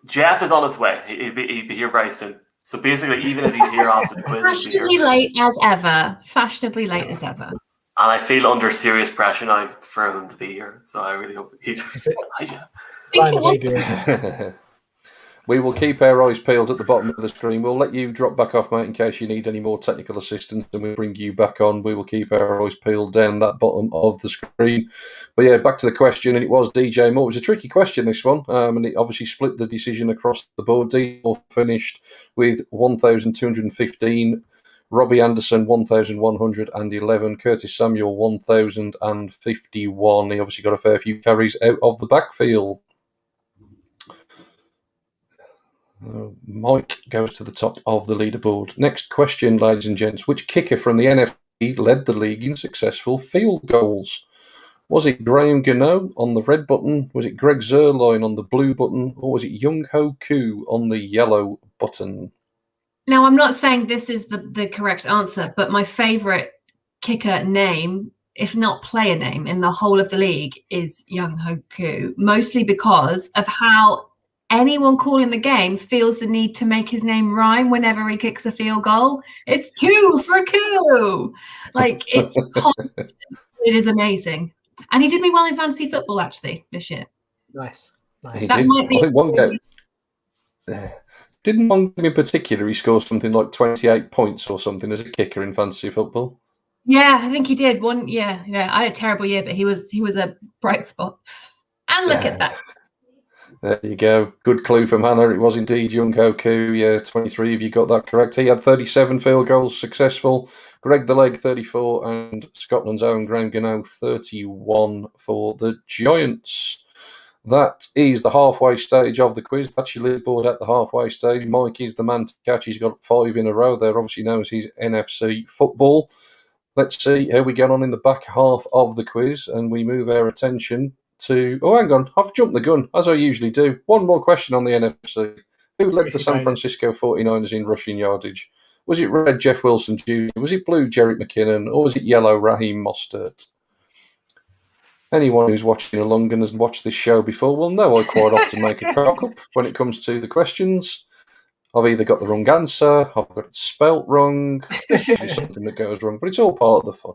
Speaker 8: Jeff is on his way. He'll be here very soon. So basically, even if he's here after the quiz,
Speaker 7: fashionably late as ever. And
Speaker 8: I feel under serious pressure now for him to be here. So I really hope he.
Speaker 5: We will keep our eyes peeled at the bottom of the screen. We'll let you drop back off, mate, in case you need any more technical assistance, and we'll bring you back on. We will keep our eyes peeled down that bottom of the screen. But yeah, back to the question, and it was DJ Moore. It was a tricky question, this one, and it obviously split the decision across the board. DJ Moore finished with 1,215, Robbie Anderson 1,111, Curtis Samuel 1,051. He obviously got a fair few carries out of the backfield. Mike goes to the top of the leaderboard. Next question, ladies and gents. Which kicker from the NFC led the league in successful field goals? Was it Graham Gano on the red button? Was it Greg Zuerlein on the blue button? Or was it Young Ho Koo on the yellow button?
Speaker 7: Now, I'm not saying this is the correct answer, but my favourite kicker name, if not player name, in the whole of the league is Young Ho Koo, mostly because of how anyone calling the game feels the need to make his name rhyme whenever he kicks a field goal. It's Koo for Koo. Like, it's constant. It is amazing. And he did me well in fantasy football, actually, this year.
Speaker 6: Nice.
Speaker 5: He did. I think one game. Didn't one game in particular he scored something like 28 points or something as a kicker in fantasy football?
Speaker 7: Yeah, I think he did. Yeah. I had a terrible year, but he was a bright spot. And look at that.
Speaker 5: There you go. Good clue from Hannah. It was indeed Young Ho Koo. Yeah, 23 if you got that correct. He had 37 field goals successful. Greg the Leg, 34. And Scotland's own Graham Gano, 31 for the Giants. That is the halfway stage of the quiz. That's your leaderboard at the halfway stage. Mike is the man to catch. He's got 5 in a row there. Obviously knows his NFC football. Let's see how we get on in the back half of the quiz. And we move our attention to... Oh, hang on. I've jumped the gun, as I usually do. One more question on the NFC. Who led the San Francisco 49ers in rushing yardage? Was it red Jeff Wilson Jr.? Was it blue Jerick McKinnon? Or was it yellow Raheem Mostert? Anyone who's watching along and has watched this show before will know I quite often make a cock up when it comes to the questions. I've either got the wrong answer, I've got it spelt wrong, there's usually something that goes wrong, but it's all part of the fun.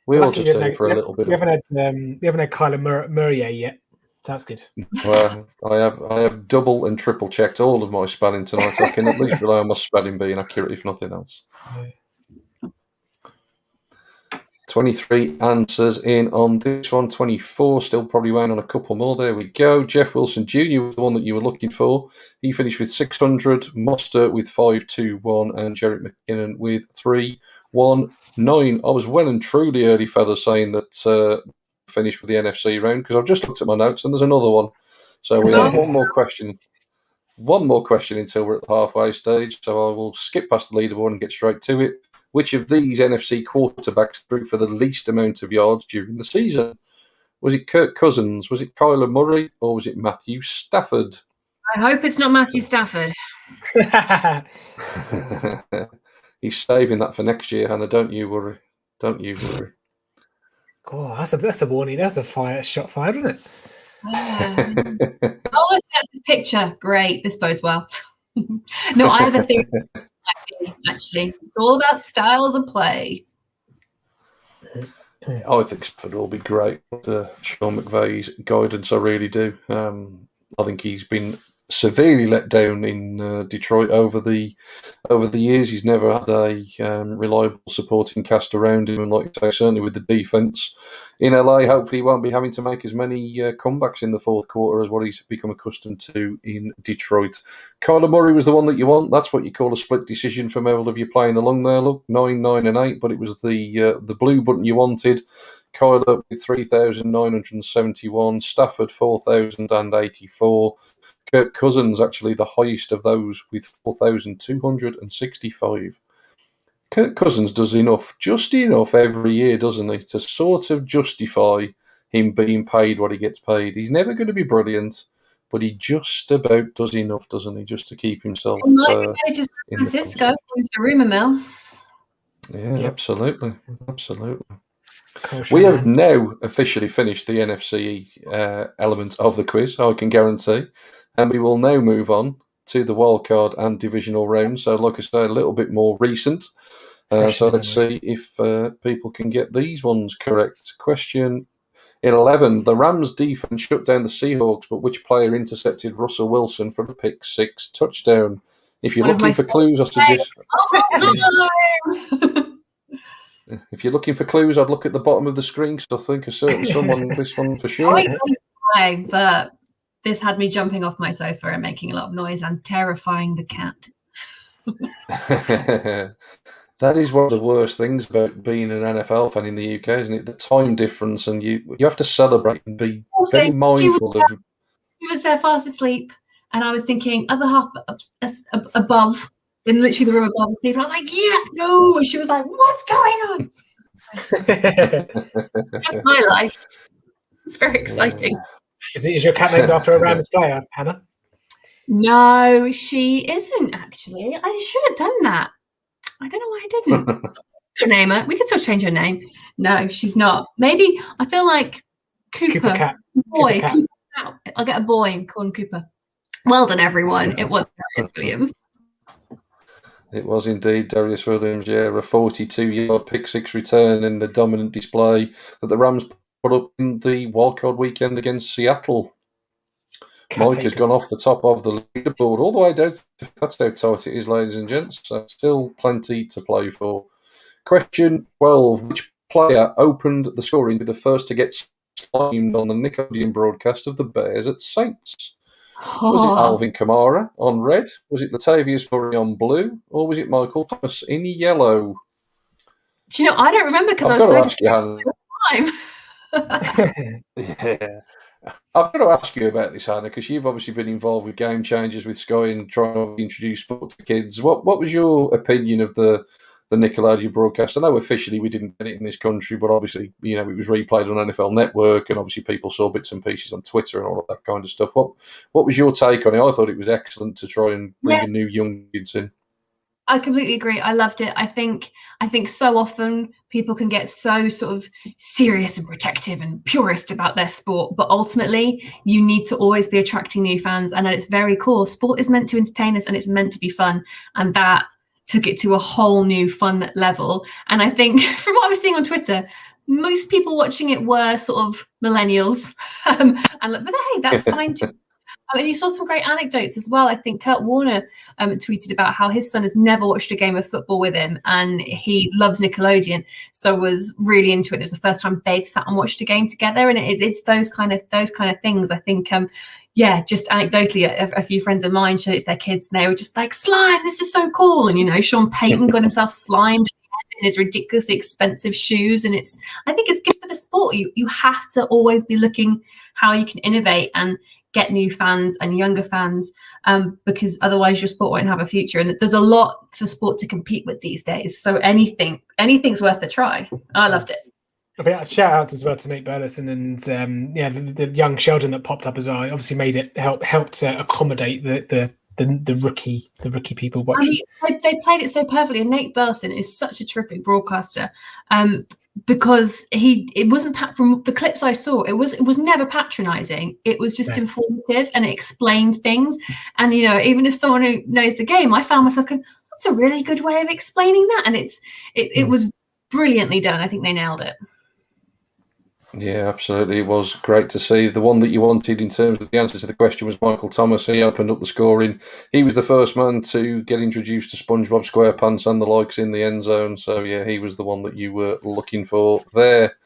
Speaker 5: We all just do it for a little bit.
Speaker 6: We haven't had Kyler Murray yet, That's good.
Speaker 5: Well, I have double and triple checked all of my spelling tonight. I can at least rely on my spelling being accurate, if nothing else. 23 answers in on this one. 24, still probably waiting on a couple more. There we go. Jeff Wilson Jr. was the one that you were looking for. He finished with 600. Moster with 521, and Jerry McKinnon with 319. I was well and truly early, fellas, saying that finished with the NFC round, because I've just looked at my notes and there's another one. So we have one more question. One more question until we're at the halfway stage. So I will skip past the leaderboard and get straight to it. Which of these NFC quarterbacks threw for the least amount of yards during the season? Was it Kirk Cousins? Was it Kyler Murray? Or was it Matthew Stafford?
Speaker 7: I hope it's not Matthew Stafford.
Speaker 5: He's saving that for next year, Hannah. Don't you worry. Don't you worry.
Speaker 6: Oh, that's a warning. That's a shot fired, isn't it?
Speaker 7: Oh, look at this picture. Great. This bodes well. No, I have a theory. Actually, it's all about styles of play.
Speaker 5: I think Stafford will be great under Sean McVay's guidance. I really do. I think he's been severely let down in Detroit over the years. He's never had a reliable supporting cast around him, and like I say, certainly with the defense in LA, hopefully he won't be having to make as many comebacks in the fourth quarter as what he's become accustomed to in Detroit. Kyler Murray was the one that you want. That's what you call a split decision from all of you playing along there. Look, 9, 9, and 8, but it was the blue button you wanted. Kyler with 3,971, Stafford 4,084. Kirk Cousins, actually the highest of those, with 4,265. Kirk Cousins does just enough every year, doesn't he, to sort of justify him being paid what he gets paid. He's never going to be brilliant, but he just about does enough, doesn't he, just to keep himself
Speaker 7: to San Francisco with the rumor mill.
Speaker 5: Yeah, yep. Absolutely. We have now officially finished the NFC element of the quiz, I can guarantee. And we will now move on to the wildcard and divisional round. So, like I say, a little bit more recent. So let's see if people can get these ones correct. Question 11. The Rams defense shut down the Seahawks, but which player intercepted Russell Wilson for the pick 6 touchdown? If you're looking for clues, I suggest... If you're looking for clues, I'd look at the bottom of the screen, because I think a certain someone this one for sure.
Speaker 7: But this had me jumping off my sofa and making a lot of noise and terrifying the cat.
Speaker 5: That is one of the worst things about being an NFL fan in the UK, isn't it? The time difference, and you have to celebrate and be very mindful of.
Speaker 7: She was there fast asleep, and I was thinking other half above, in literally the room above asleep. I was like, "Yeah, no!" And she was like, "What's going on?" That's my life. It's very exciting.
Speaker 6: Yeah. Is your cat named after a Rams player, Hannah?
Speaker 7: No, she isn't actually. I should have done that. I don't know why I didn't. Still name her. We can still change her name. No, she's not. Maybe I feel like Cooper
Speaker 6: cat.
Speaker 7: Boy.
Speaker 6: Cooper cat.
Speaker 7: Cooper. I'll get a boy and call him Cooper. Well done, everyone. It was Darius Williams.
Speaker 5: It was indeed Darius Williams. Yeah, a 42-yard pick 6 return in the dominant display that the Rams put up in the wildcard weekend against Seattle. Mike has gone off the top of the leaderboard all the way down. That's how tight it is, ladies and gents. So still plenty to play for. Question 12. Which player opened the scoring with the first to get slimed on the Nickelodeon broadcast of the Bears at Saints? Was it Alvin Kamara on red? Was it Latavius Murray on blue? Or was it Michael Thomas in yellow?
Speaker 7: Do you know, I don't remember because I was so distracted at the time.
Speaker 5: Yeah. I've got to ask you about this, Hannah, because you've obviously been involved with Game Changers with Sky and trying to introduce sport to kids. What was your opinion of the Nickelodeon broadcast? I know officially we didn't get it in this country, but obviously, it was replayed on NFL Network, and obviously people saw bits and pieces on Twitter and all of that kind of stuff. What was your take on it? I thought it was excellent to try and bring a new young kids in.
Speaker 7: I completely agree. I loved it. I think so often people can get so sort of serious and protective and purist about their sport, but ultimately you need to always be attracting new fans. And at its very core, sport is meant to entertain us and it's meant to be fun. And that took it to a whole new fun level. And I think from what I was seeing on Twitter, most people watching it were sort of millennials, but hey, that's fine too. And you saw some great anecdotes as well. I think Kurt Warner tweeted about how his son has never watched a game of football with him, and he loves Nickelodeon, so was really into it. It was the first time they've sat and watched a game together, and it's those kind of things. I think, just anecdotally, a few friends of mine showed it to their kids, and they were just like, "Slime, this is so cool!" And Sean Payton got himself slimed in his ridiculously expensive shoes, and I think it's good for the sport. You have to always be looking how you can innovate and get new fans and younger fans, because otherwise your sport won't have a future. And there's a lot for sport to compete with these days. So anything's worth a try. I loved it.
Speaker 6: I think shout out as well to Nate Burleson and the young Sheldon that popped up as well. It obviously made it helped to accommodate the rookie people watching.
Speaker 7: I mean, they played it so perfectly, and Nate Burleson is such a terrific broadcaster. Because it wasn't from the clips I saw, it was never patronizing. It was just informative, and it explained things. And even as someone who knows the game, I found myself going, that's a really good way of explaining that. And it was brilliantly done. I think they nailed it.
Speaker 5: Yeah, absolutely. It was great to see. The one that you wanted in terms of the answer to the question was Michael Thomas. He opened up the scoring. He was the first man to get introduced to SpongeBob SquarePants and the likes in the end zone. So, yeah, he was the one that you were looking for there.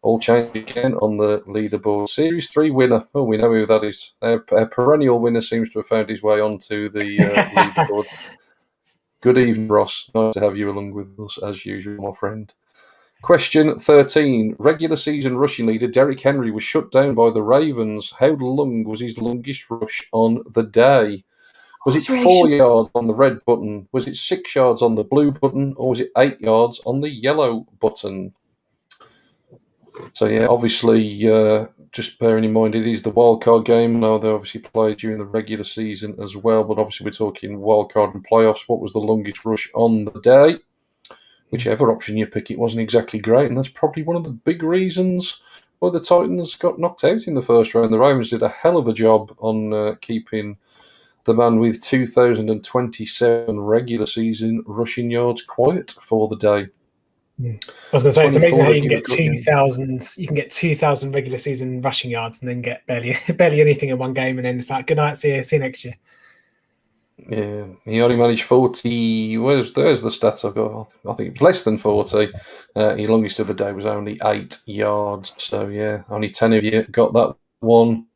Speaker 5: All changed again on the leaderboard. Series 3 winner. Oh, we know who that is. Our perennial winner seems to have found his way onto the leaderboard. Good evening, Ross. Nice to have you along with us, as usual, my friend. Question 13. Regular season rushing leader Derrick Henry was shut down by the Ravens. How long was his longest rush on the day? Was it 4 yards on the red button? Was it 6 yards on the blue button? Or was it 8 yards on the yellow button? So, yeah, obviously, just bearing in mind it is the wildcard game. Now, they obviously play during the regular season as well, but obviously we're talking wildcard and playoffs. What was the longest rush on the day? Whichever option you pick, it wasn't exactly great, and that's probably one of the big reasons why the Titans got knocked out in the first round. The Ravens did a hell of a job on keeping the man with 2,027 regular season rushing yards quiet for the day.
Speaker 6: I was going to say, it's amazing how you can get 2,000. You can get 2,000 regular season rushing yards and then get barely anything in one game, and then it's like, good night, see you next year.
Speaker 5: Yeah, he only managed 40. There's the stats I've got. I think it was less than 40. His longest of the day was only 8 yards. So, yeah, only 10 of you got that one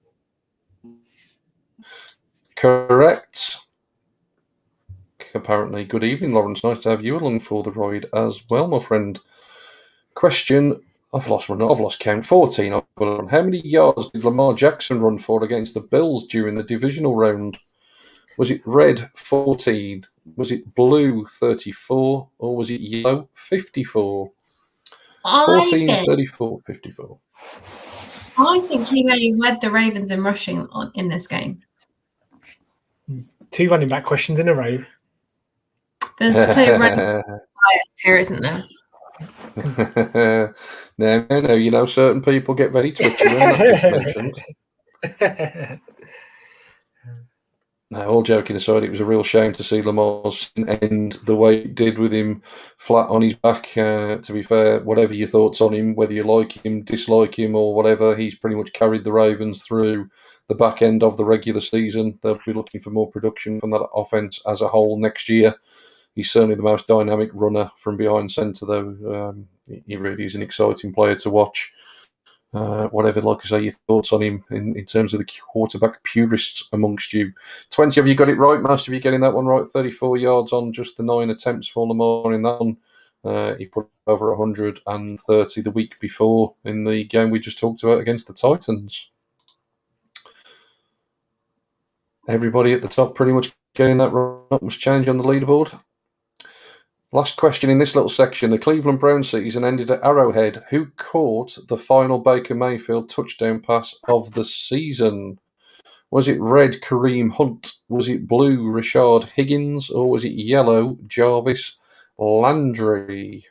Speaker 5: correct. Apparently, good evening, Lawrence. Nice to have you along for the ride as well, my friend. Question. I've lost count. 14. How many yards did Lamar Jackson run for against the Bills during the divisional round? Was it red 14? Was it blue 34? Or was it yellow 54? 14, 34, 54.
Speaker 7: I think he really led the Ravens in rushing in this game.
Speaker 6: 2 running back questions in a row.
Speaker 7: There's clear running bias here, isn't there?
Speaker 5: No. Certain people get very twitchy when that gets mentioned. No, all joking aside, it was a real shame to see Lamar's end the way it did with him flat on his back. To be fair, whatever your thoughts on him, whether you like him, dislike him, or whatever, he's pretty much carried the Ravens through the back end of the regular season. They'll be looking for more production from that offense as a whole next year. He's certainly the most dynamic runner from behind centre, though. He really is an exciting player to watch. Whatever, like I say, your thoughts on him in terms of the quarterback purists amongst you. 20 of you got it right. Most of you getting that one right. 34 yards on just the 9 attempts for Lamar in that one. He put over 130 the week before in the game we just talked about against the Titans. Everybody at the top pretty much getting that right. Not much change on the leaderboard. Last question in this little section. The Cleveland Browns season ended at Arrowhead. Who caught the final Baker Mayfield touchdown pass of the season? Was it red Kareem Hunt? Was it blue Rashard Higgins? Or was it yellow Jarvis Landry?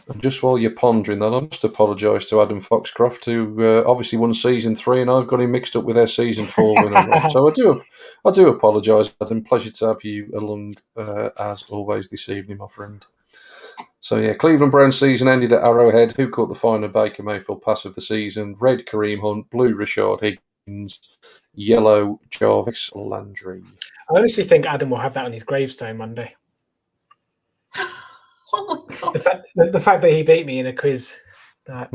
Speaker 5: And just while you're pondering that, I must apologise to Adam Foxcroft, who obviously won season 3, and I've got him mixed up with our season 4 winner. So I do apologise, Adam. Pleasure to have you along as always this evening, my friend. So, yeah, Cleveland Browns season ended at Arrowhead. Who caught the final Baker Mayfield pass of the season? Red, Kareem Hunt. Blue, Rashard Higgins. Yellow, Jarvis Landry.
Speaker 6: I honestly think Adam will have that on his gravestone Monday.
Speaker 7: Oh my God.
Speaker 6: The fact that he beat me in a quiz. That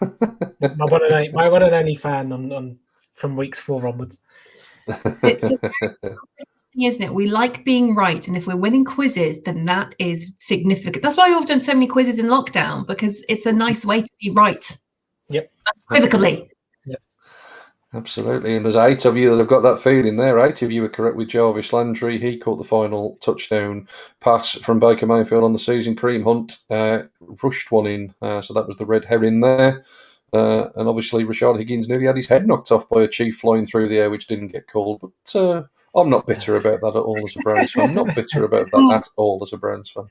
Speaker 6: my one and only fan on from weeks 4 onwards.
Speaker 7: It's a very thing, isn't it? We like being right, and if we're winning quizzes, then that is significant. That's why we've done so many quizzes in lockdown, because it's a nice way to be right.
Speaker 6: Yep.
Speaker 7: Equivocally.
Speaker 6: Yep.
Speaker 5: Absolutely. And there's 8 of you that have got that feeling there. 8 of you are correct with Jarvis Landry. He caught the final touchdown pass from Baker Mayfield on the season. Kareem Hunt rushed one in, so that was the red herring there. And obviously Rashard Higgins nearly had his head knocked off by a Chief flying through the air, which didn't get called. But I'm not bitter about that at all as a Browns fan. I'm not bitter about that at all as a Browns fan.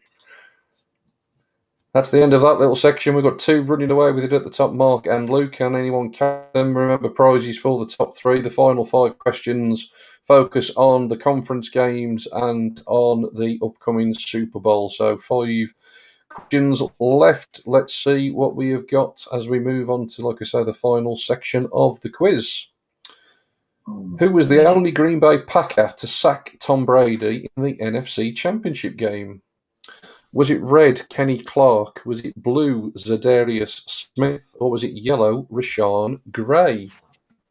Speaker 5: That's the end of that little section. We've got 2 running away with it at the top, Mark and Luke. Can anyone count them? Remember, prizes for the top 3. The final 5 questions focus on the conference games and on the upcoming Super Bowl. So 5 questions left. Let's see what we have got as we move on to, like I say, the final section of the quiz. Who was the only Green Bay Packer to sack Tom Brady in the NFC Championship game? Was it red, Kenny Clark? Was it blue, Zadarius Smith? Or was it yellow, Rashawn Gray?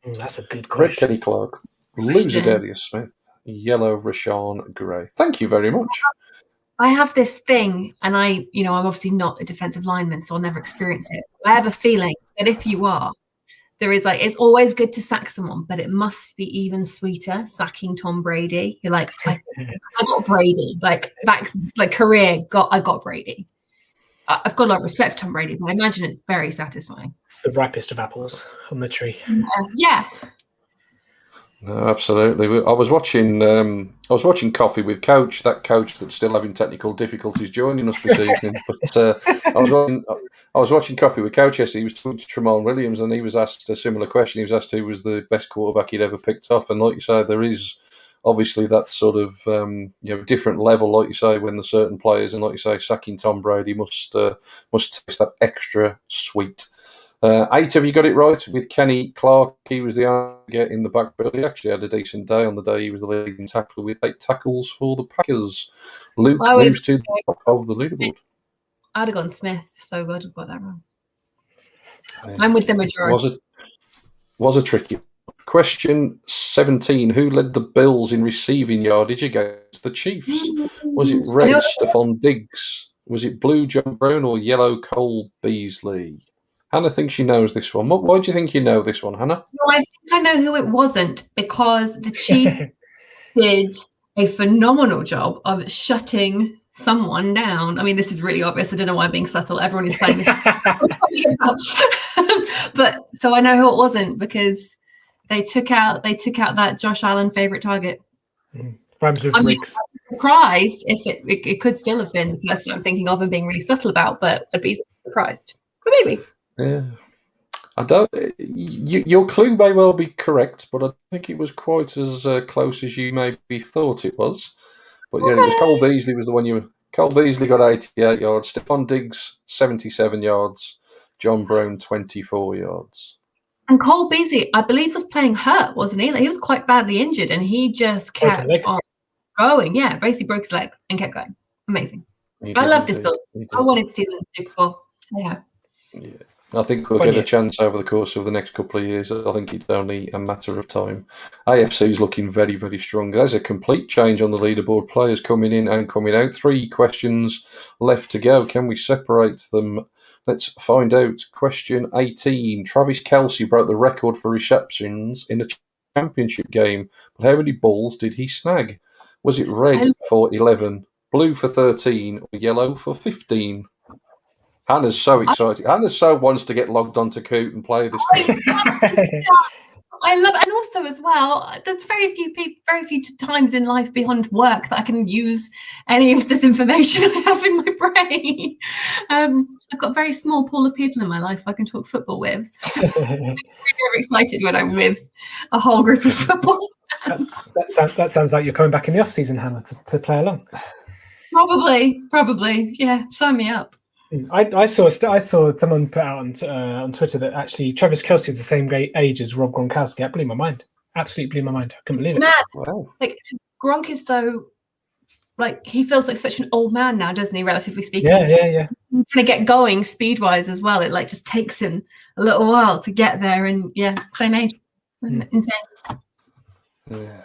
Speaker 6: That's a good
Speaker 5: Red,
Speaker 6: question.
Speaker 5: Kenny Clark. Blue, Zadarius Smith. Yellow, Rashawn Gray. Thank you very much.
Speaker 7: I have this thing, and I'm obviously not a defensive lineman, so I'll never experience it. I have a feeling that if you are, there is it's always good to sack someone, but it must be even sweeter sacking Tom Brady. You're like, I got Brady, career, I got Brady. I've got a lot of respect for Tom Brady, but I imagine it's very satisfying.
Speaker 6: The ripest of apples on the tree.
Speaker 7: Yeah.
Speaker 5: No, absolutely. I was watching Coffee with Coach, that coach that's still having technical difficulties joining us this evening. But I was watching Coffee with Coach yesterday. He was talking to Tramon Williams, and he was asked a similar question. He was asked who was the best quarterback he'd ever picked off, and like you say, there is obviously that sort of different level, like you say, when there's certain players, and like you say, sacking Tom Brady must taste that extra sweet. 8 of you got it right with Kenny Clark. He was the only get in the backfield. He actually had a decent day on the day. He was the leading tackler with 8 tackles for the Packers. Luke moves to the top of the leaderboard.
Speaker 7: I'd have gone Smith, so I'd have got that wrong. I'm with the majority.
Speaker 5: Was a tricky question. 17. Who led the Bills in receiving yardage against the Chiefs? Was it red, Stephon Diggs? Was it blue, John Brown, or yellow, Cole Beasley? Hannah thinks she knows this one. Why do you think you know this one, Hannah?
Speaker 7: No, I think I know who it wasn't, because the Chief did a phenomenal job of shutting someone down. I mean, this is really obvious. I don't know why I'm being subtle. Everyone is playing this. But so I know who it wasn't, because they took out that Josh Allen favorite target.
Speaker 6: Rhymes with Wilkes.
Speaker 7: I'm surprised if it could still have been the person I'm thinking of and being really subtle about, but I'd be surprised. But maybe.
Speaker 5: Yeah, I don't. Your clue may well be correct, but I think it was quite as close as you maybe thought it was. But yeah, it was Cole Beasley was the one Cole Beasley got 88 yards. Stephon Diggs 77 yards. John Brown 24 yards.
Speaker 7: And Cole Beasley, I believe, was playing hurt, wasn't he? He was quite badly injured, and he just kept on going. Yeah, basically broke his leg and kept going. Amazing. I love this build. I wanted to see them in the Super Bowl. Yeah.
Speaker 5: I think we'll get a chance over the course of the next couple of years. I think it's only a matter of time. AFC is looking very, very strong. There's a complete change on the leaderboard. Players coming in and coming out. 3 questions left to go. Can we separate them? Let's find out. Question 18. Travis Kelce broke the record for receptions in a championship game. But how many balls did he snag? Was it red for 11, blue for 13, or yellow for 15? Hannah's so excited. Hannah so wants to get logged onto Coot and play this game.
Speaker 7: I love it. And also as well, there's very few times in life beyond work that I can use any of this information I have in my brain. I've got a very small pool of people in my life I can talk football with. So I'm very excited when I'm with a whole group of football fans.
Speaker 6: That sounds like you're coming back in the off-season, Hannah, to play along.
Speaker 7: Probably. Yeah, sign me up.
Speaker 6: I saw someone put out on Twitter that actually Travis Kelce is the same age as Rob Gronkowski. That blew my mind. Absolutely blew my mind. I couldn't believe it.
Speaker 7: Man,
Speaker 5: Wow.
Speaker 7: like Gronk is so, like, he feels like such an old man now, doesn't he? Relatively speaking.
Speaker 6: Yeah.
Speaker 7: Trying to get going speed wise as well. It like just takes him a little while to get there, and same age. Insane.
Speaker 5: Yeah.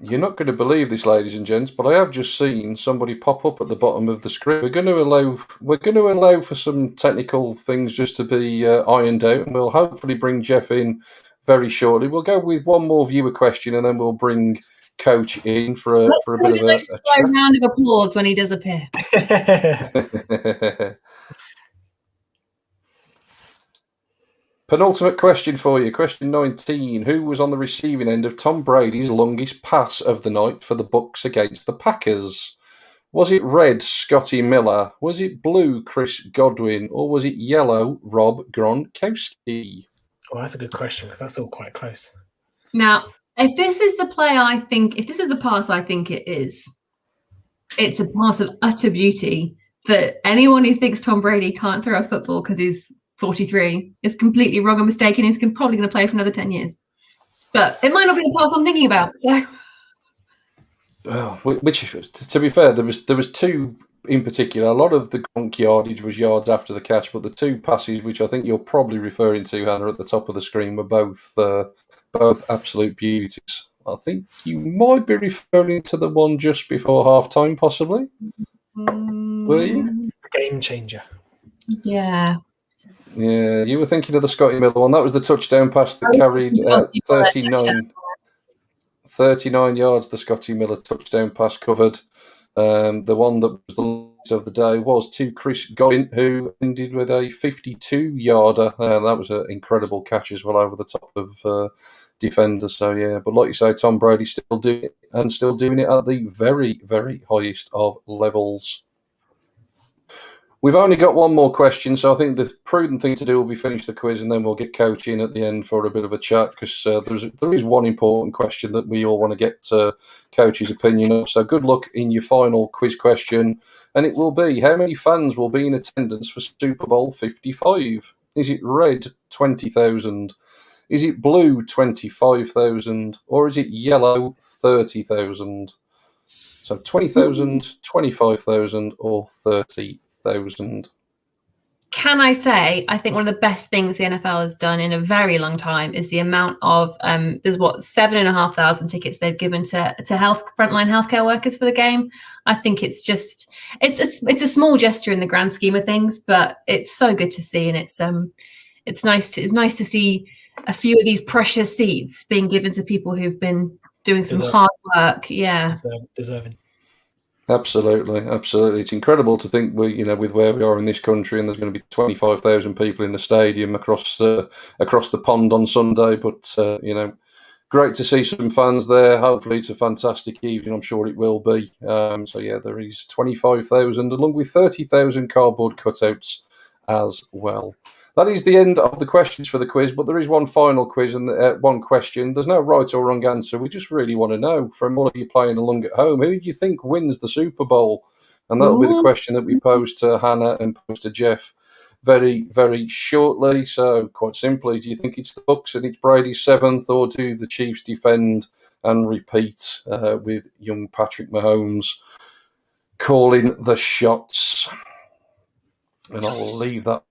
Speaker 5: You're not going to believe this, ladies and gents, but I have just seen somebody pop up at the bottom of the screen. We're going to allow for some technical things just to be ironed out, and we'll hopefully bring Jeff in very shortly. We'll go with one more viewer question, and then we'll bring Coach in for a bit of a
Speaker 7: slow round of applause when he does appear.
Speaker 5: chat. Penultimate question for you. Question 19. Who was on the receiving end of Tom Brady's longest pass of the night for the Bucs against the Packers? Was it red, Scotty Miller? Was it blue, Chris Godwin? Or was it yellow, Rob Gronkowski?
Speaker 6: Well, that's a good question because that's all quite close.
Speaker 7: Now, if this is the pass I think it is, it's a pass of utter beauty that anyone who thinks Tom Brady can't throw a football because he's 43 is completely wrong and mistaken. He's probably going to play for another 10 years. But it might not be the pass I'm thinking about. So,
Speaker 5: which, to be fair, there was two in particular. A lot of the Gronk yardage was yards after the catch, but the two passes, which I think you're probably referring to, Hannah, at the top of the screen, were both absolute beauties. I think you might be referring to the one just before halftime, possibly. Were you?
Speaker 6: Game changer.
Speaker 7: Yeah.
Speaker 5: Yeah, you were thinking of the Scotty Miller one. That was the touchdown pass that carried 39 yards. The Scotty Miller touchdown pass covered. The one that was the longest of the day was to Chris Godwin, who ended with a 52-yarder. That was an incredible catch as well over the top of defenders. So, yeah, but like you say, Tom Brady still doing it at the very, very highest of levels. We've only got one more question, so I think the prudent thing to do will be finish the quiz and then we'll get Coach in at the end for a bit of a chat because there is one important question that we all want to get Coach's opinion of. So good luck in your final quiz question, and it will be, how many fans will be in attendance for Super Bowl 55? Is it red, 20,000? Is it blue, 25,000? Or is it yellow, 30,000? So 20,000, 25,000 or 30,000?
Speaker 7: Can I say, I think one of the best things the NFL has done in a very long time is the amount of there's 7,500 tickets they've given to frontline healthcare workers for the game. I think it's a small gesture in the grand scheme of things, but it's so good to see, and it's nice to see a few of these precious seats being given to people who've been doing some hard work. Yeah,
Speaker 6: deserving.
Speaker 5: Absolutely. It's incredible to think with where we are in this country, and there's going to be 25,000 people in the stadium across the pond on Sunday. But great to see some fans there. Hopefully, it's a fantastic evening. I'm sure it will be. So yeah, there is 25,000 along with 30,000 cardboard cutouts as well. That is the end of the questions for the quiz, but there is one final quiz and one question. There's no right or wrong answer. We just really want to know from all of you playing along at home, who do you think wins the Super Bowl? And that'll be the question that we pose to Hannah and pose to Jeff very, very shortly. So quite simply, do you think it's the Bucs and it's Brady's 7th, or do the Chiefs defend and repeat with young Patrick Mahomes calling the shots? And I'll leave that.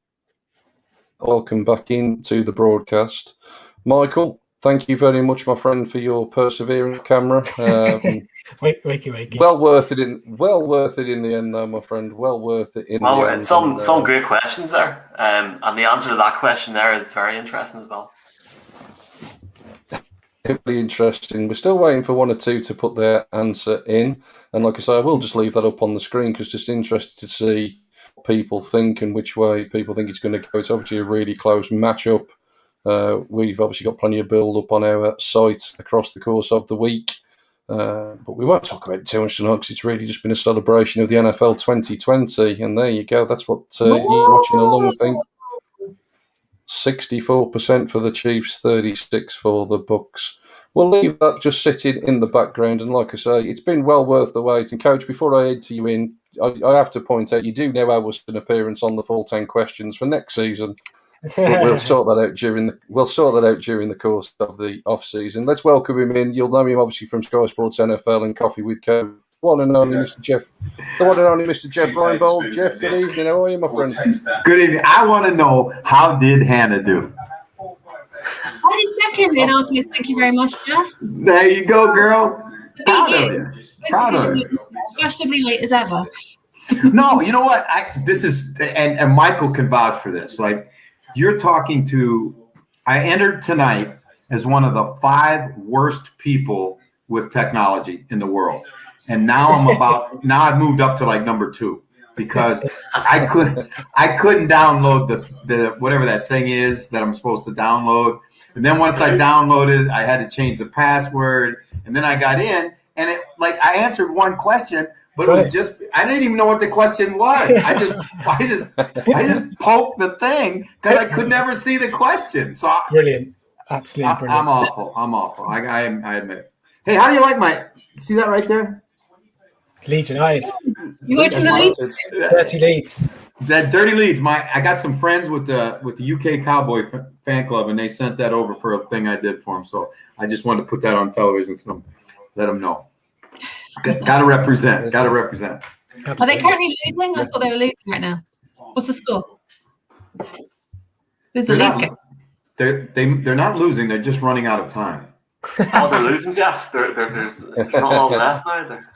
Speaker 5: Welcome back into the broadcast. Michael, thank you very much, my friend, for your perseverance, camera.
Speaker 6: Wakey.
Speaker 5: Well worth it in the end, though, my friend. Well worth it in the end.
Speaker 8: Some great questions there. And the answer to that question there is very interesting as well.
Speaker 5: Really interesting. We're still waiting for one or two to put their answer in. And like I say, I will just leave that up on the screen because just interested to see people think and which way people think it's going to go. It's obviously a really close matchup. We've obviously got plenty of build up on our site across the course of the week, but we won't talk about it too much tonight because it's really just been a celebration of the NFL 2020, and there you go. That's what you're watching along. I think 64% for the Chiefs, 36% for the Bucs. We'll leave that just sitting in the background, and like I say, it's been well worth the wait. And Coach, before I head to you in, I have to point out, you do now owe us an appearance on the full 10 questions for next season. But we'll sort that out during the course of the off season. Let's welcome him in. You'll know him obviously from Sky Sports NFL and Coffee with Co. One and only Mr. Jeff, the one and only Mr. Jeff Reinbold. Jeff, good evening. How are you, my friend?
Speaker 9: Good evening. I want to know, how did Hannah do?
Speaker 7: I did second in our quiz. Thank you very much, Jeff.
Speaker 9: There you go, girl. Proud of you. Proud of you.
Speaker 7: Fashionably late as ever.
Speaker 9: No, you know what? This is, and Michael can vouch for this. Like, you're talking to, I entered tonight as one of the 5 worst people with technology in the world. And now I've moved up to like number 2 because I couldn't download the whatever that thing is that I'm supposed to download. And then once I downloaded, I had to change the password. And then I got in and I answered one question, but it was just, I didn't even know what the question was. I just poked the thing because I could never see the question. So
Speaker 6: Brilliant. Absolutely brilliant.
Speaker 9: I'm awful. I admit it. Hey, how do you like see that right there?
Speaker 6: Leeds United.
Speaker 7: You watching the Leeds?
Speaker 6: 30 Leeds.
Speaker 9: That dirty Leeds. I got some friends with the UK Cowboy fan club, and they sent that over for a thing I did for them. So I just wanted to put that on television, so let them know. Got to represent. Got to represent.
Speaker 7: Absolutely. Are they currently losing? I thought they were losing right now. What's the score? Who's the Leeds game?
Speaker 9: They're not losing. They're just running out of time.
Speaker 8: Oh, they're losing, Jeff. There's not long left either.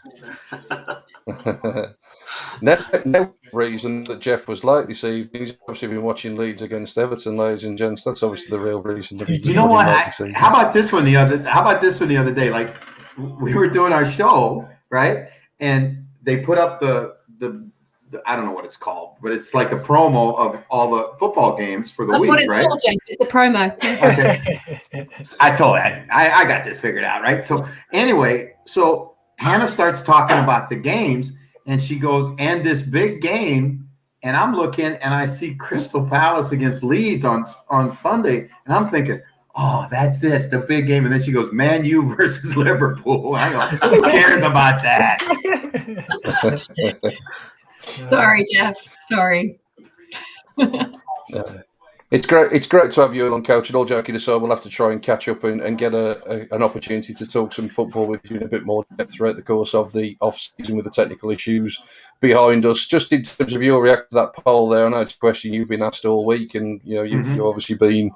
Speaker 5: No reason that Jeff was late this evening. He's obviously been watching Leeds against Everton, ladies and gents. That's obviously the real reason. That
Speaker 9: you know what? How about this one the other day? Like, we were doing our show, right? And they put up the I don't know what it's called, but it's like the promo of all the football games for the week, right? That's what it's called, James.
Speaker 7: It's a promo.
Speaker 9: Okay. I told her, I got this figured out, right? So anyway, so Hannah starts talking about the games, and she goes, and this big game, and I'm looking, and I see Crystal Palace against Leeds on Sunday, and I'm thinking, oh, that's it, the big game. And then she goes, Man U versus Liverpool. I go, who cares about that?
Speaker 7: Sorry, Jeff. Sorry.
Speaker 5: It's great to have you on, Coach. And all joking aside, we'll have to try and catch up and get an opportunity to talk some football with you in a bit more depth throughout the course of the off-season with the technical issues behind us. Just in terms of your reaction to that poll there, I know it's a question you've been asked all week, and you've obviously been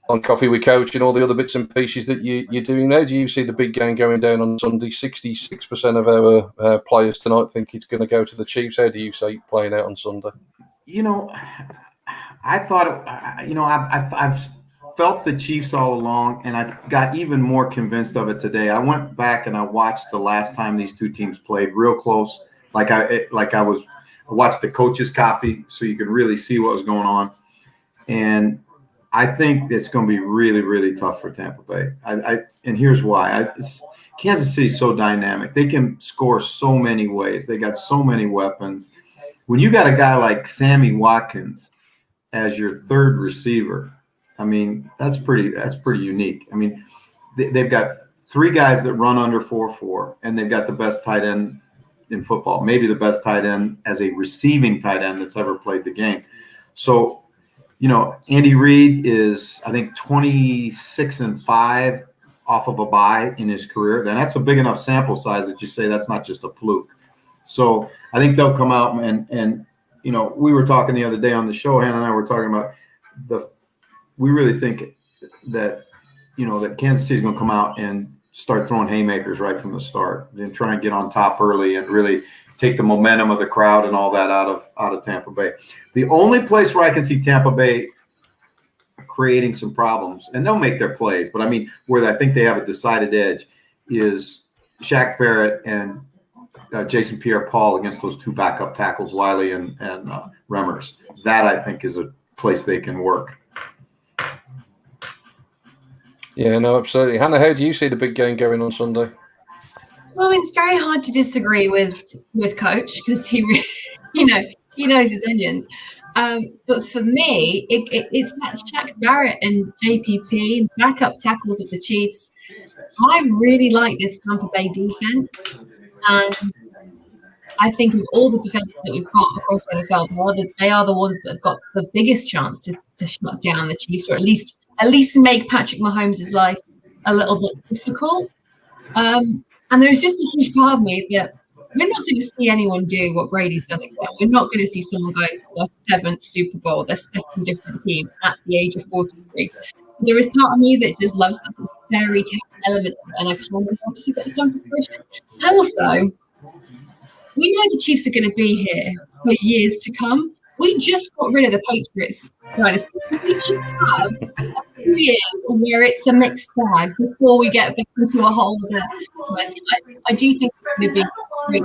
Speaker 5: on Coffee with Coach and all the other bits and pieces that you're doing now. Do you see the big game going down on Sunday? 66% of our players tonight think it's going to go to the Chiefs. How do you see it playing out on Sunday?
Speaker 9: I thought, I've felt the Chiefs all along, and I got even more convinced of it today. I went back and I watched the last time these two teams played real close. I watched the coach's copy so you could really see what was going on. And I think it's going to be really, really tough for Tampa Bay. And here's why. Kansas City's so dynamic. They can score so many ways. They got so many weapons. When you got a guy like Sammy Watkins as your third receiver, I mean, that's pretty unique. I mean, they've got 3 guys that run under 4.4, and they've got the best tight end in football, maybe the best tight end as a receiving tight end that's ever played the game. So, Andy Reid is, I think, 26-5 off of a bye in his career. And that's a big enough sample size that you say that's not just a fluke. So I think they'll come out and we were talking the other day on the show, Hannah and I were talking about we really think that, that Kansas City is going to come out and start throwing haymakers right from the start and try and get on top early and really take the momentum of the crowd and all that out of Tampa Bay. The only place where I can see Tampa Bay creating some problems, and they'll make their plays, but I mean, where I think they have a decided edge is Shaq Barrett and Jason Pierre-Paul against those 2 backup tackles, Wiley and Remmers. That, I think, is a place they can work.
Speaker 5: Yeah, no, absolutely. Hannah, how do you see the big game going on Sunday?
Speaker 7: Well, I mean, it's very hard to disagree with Coach because he knows his onions. But for me, it's that Shaq Barrett and JPP backup tackles of the Chiefs. I really like this Tampa Bay defense, and I think of all the defenses that we've got across the NFL, they are the ones that have got the biggest chance to shut down the Chiefs, or at least make Patrick Mahomes' life a little bit difficult. And there's just a huge part of me that we're not going to see anyone do what Brady's done again. We're not going to see someone go to their 7th Super Bowl, their 2nd different team at the age of 43. There is part of me that just loves that fairy tale element, and I kind of want to see that come to fruition. And also, we know the Chiefs are going to be here for years to come. We just got rid of the Patriots dynasty. We just have a few years where it's a mixed bag before we get back into a whole other. I do think it's going to be great.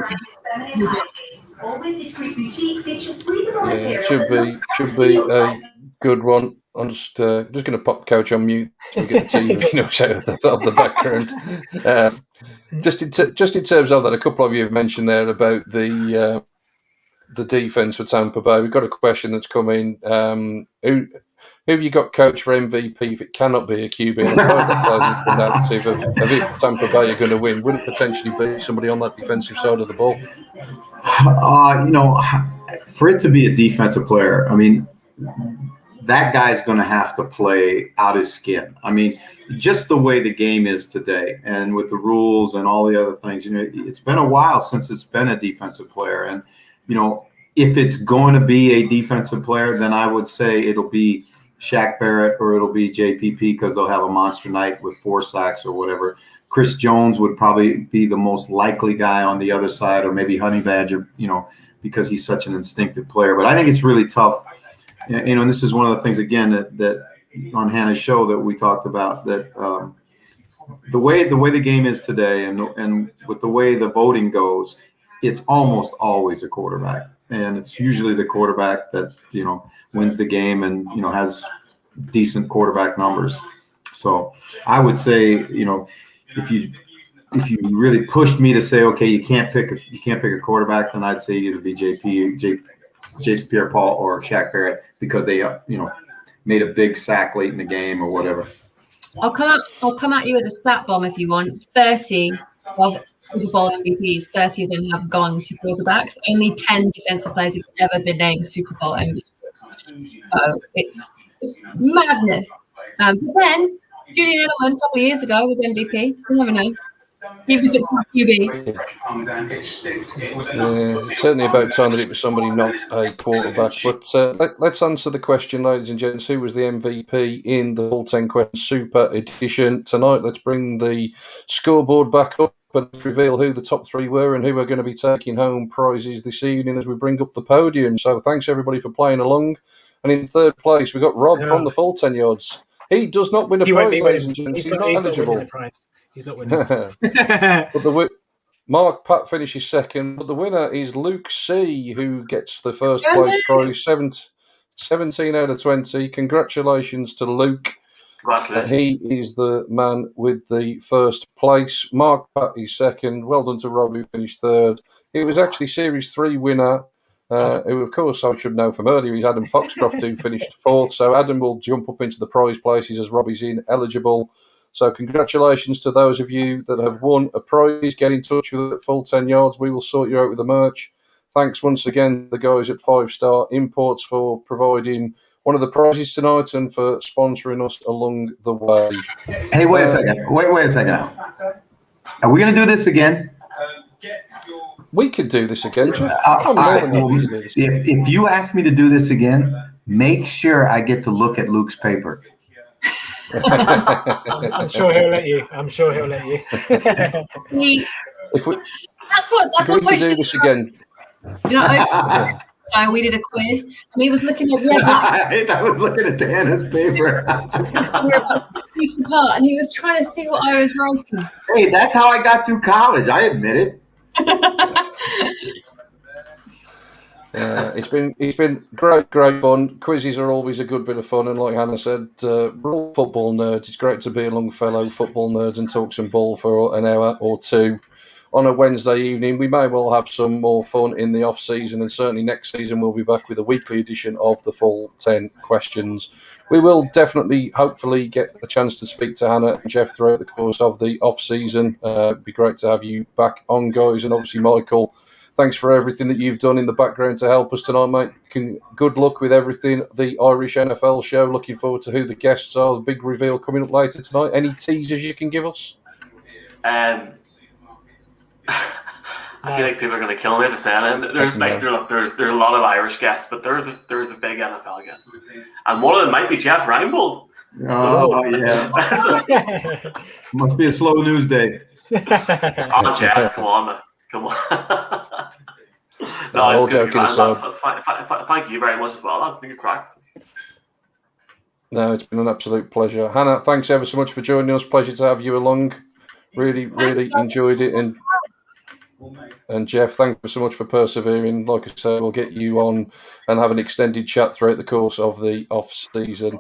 Speaker 5: Yeah, it should be a good one. I'm just going to pop the couch on mute so we get the TV noise out of the background. Just in terms of that, a couple of you have mentioned there about the defense for Tampa Bay. We've got a question that's come in. Who have you got coach for MVP if it cannot be a QB? And that plays into the narrative of if Tampa Bay are going to win, would it potentially be somebody on that defensive side of the ball?
Speaker 9: For it to be a defensive player, I mean, that guy's going to have to play out his skin. I mean, just the way the game is today and with the rules and all the other things, it's been a while since it's been a defensive player. And, if it's going to be a defensive player, then I would say it'll be Shaq Barrett or it'll be JPP because they'll have a monster night with 4 sacks or whatever. Chris Jones would probably be the most likely guy on the other side, or maybe Honey Badger, because he's such an instinctive player. But I think it's really tough. And this is one of the things, again, that on Hannah's show that we talked about, that the way the game is today and with the way the voting goes, it's almost always a quarterback. And it's usually the quarterback that, wins the game and, has decent quarterback numbers. So I would say, if you really pushed me to say, okay, you can't pick a quarterback, then I'd say either be Jason Pierre-Paul or Shaq Barrett because they, made a big sack late in the game or whatever.
Speaker 7: I'll come at you with a stat bomb if you want. 30 of Super Bowl MVPs, 30 of them have gone to quarterbacks. Only 10 defensive players have ever been named Super Bowl MVP. So it's madness. But then Julian Edelman a couple of years ago was MVP. You never know. Even if it's not QB.
Speaker 5: It's certainly about time that it was somebody not a quarterback. But let's answer the question, ladies and gents. Who was the MVP in the Full 10 Questions Super Edition tonight? Let's bring the scoreboard back up and reveal who the top 3 were and who are going to be taking home prizes this evening as we bring up the podium. So thanks, everybody, for playing along. And in 3rd place, we've got Rob from the Full 10 Yards. He does not win a prize, ladies and gents. He's not eligible.
Speaker 6: He's not winning.
Speaker 5: But Mark Pat finishes 2nd, but the winner is Luke C, who gets the 1st place prize, 17 out of 20. Congratulations to Luke. He is the man with the 1st place. Mark Pat is 2nd. Well done to Rob, who finished 3rd. It was actually Series 3 winner, who, of course, I should know from earlier, is Adam Foxcroft, who finished 4th. So Adam will jump up into the prize places as Rob is ineligible. So congratulations to those of you that have won a prize. Get in touch with us at Full 10 Yards. We will sort you out with the merch. Thanks once again to the guys at 5 Star Imports for providing one of the prizes tonight and for sponsoring us along the way.
Speaker 9: Hey, wait a second. Wait a second. Are we going to do this again?
Speaker 5: We could do this again, Jeff.
Speaker 9: If you ask me to do this again, make sure I get to look at Luke's paper.
Speaker 6: I'm sure he'll let you.
Speaker 7: That's what
Speaker 5: we could do this again.
Speaker 7: We did a quiz, and he was looking at.
Speaker 9: I was looking at Hannah's paper.
Speaker 7: We're about 6 weeks apart, and he was trying to see what I was writing.
Speaker 9: Hey, that's how I got through college. I admit it.
Speaker 5: It's been great fun. Quizzes are always a good bit of fun, and like Hannah said, we're all football nerds. It's great to be along fellow football nerds and talk some ball for an hour or two on a Wednesday evening. We may well have some more fun in the off season, and certainly next season we'll be back with a weekly edition of the Full 10 Questions. We will definitely, hopefully, get a chance to speak to Hannah and Jeff throughout the course of the off season. It'd be great to have you back on, guys, and obviously Michael. thanks for everything that you've done in the background to help us tonight, mate. Good luck with everything. The Irish NFL show. Looking forward to who the guests are. The big reveal coming up later tonight. Any teasers you can give us?
Speaker 8: I feel like people are going to kill me for saying it. There's a lot of Irish guests, but there's a big NFL guest, and one of them might be Jeff Reinbold.
Speaker 9: Oh, yeah. Must be a slow news day.
Speaker 8: Oh, Jeff, come on, man. Come on. No, it's good. Thank you very much as well. That's been a crack.
Speaker 5: No, it's been an absolute pleasure. Hannah, thanks ever so much for joining us. Pleasure to have you along. Really enjoyed it. And Jeff, thank you so much for persevering. Like I said, we'll get you on and have an extended chat throughout the course of the off-season.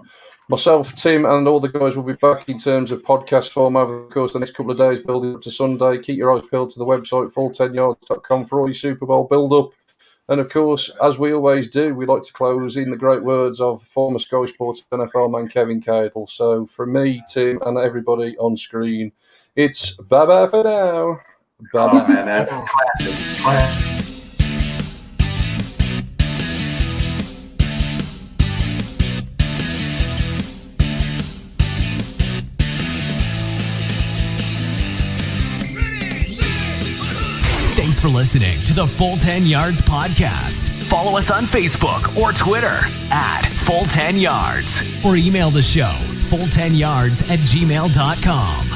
Speaker 5: Myself, Tim, and all the guys will be back in terms of podcast form over the course of the next couple of days, building up to Sunday. Keep your eyes peeled to the website, full10yards.com, for all your Super Bowl build-up. And, of course, as we always do, we like to close in the great words of former Sky Sports NFL man Kevin Cadle. So, from me, Tim, and everybody on screen, it's bye-bye for now. Bye-bye.
Speaker 9: Oh, man, that's classic.
Speaker 3: Thanks for listening to the Full 10 Yards podcast. Follow us on Facebook or Twitter at Full 10 Yards, or email the show full10yards@gmail.com.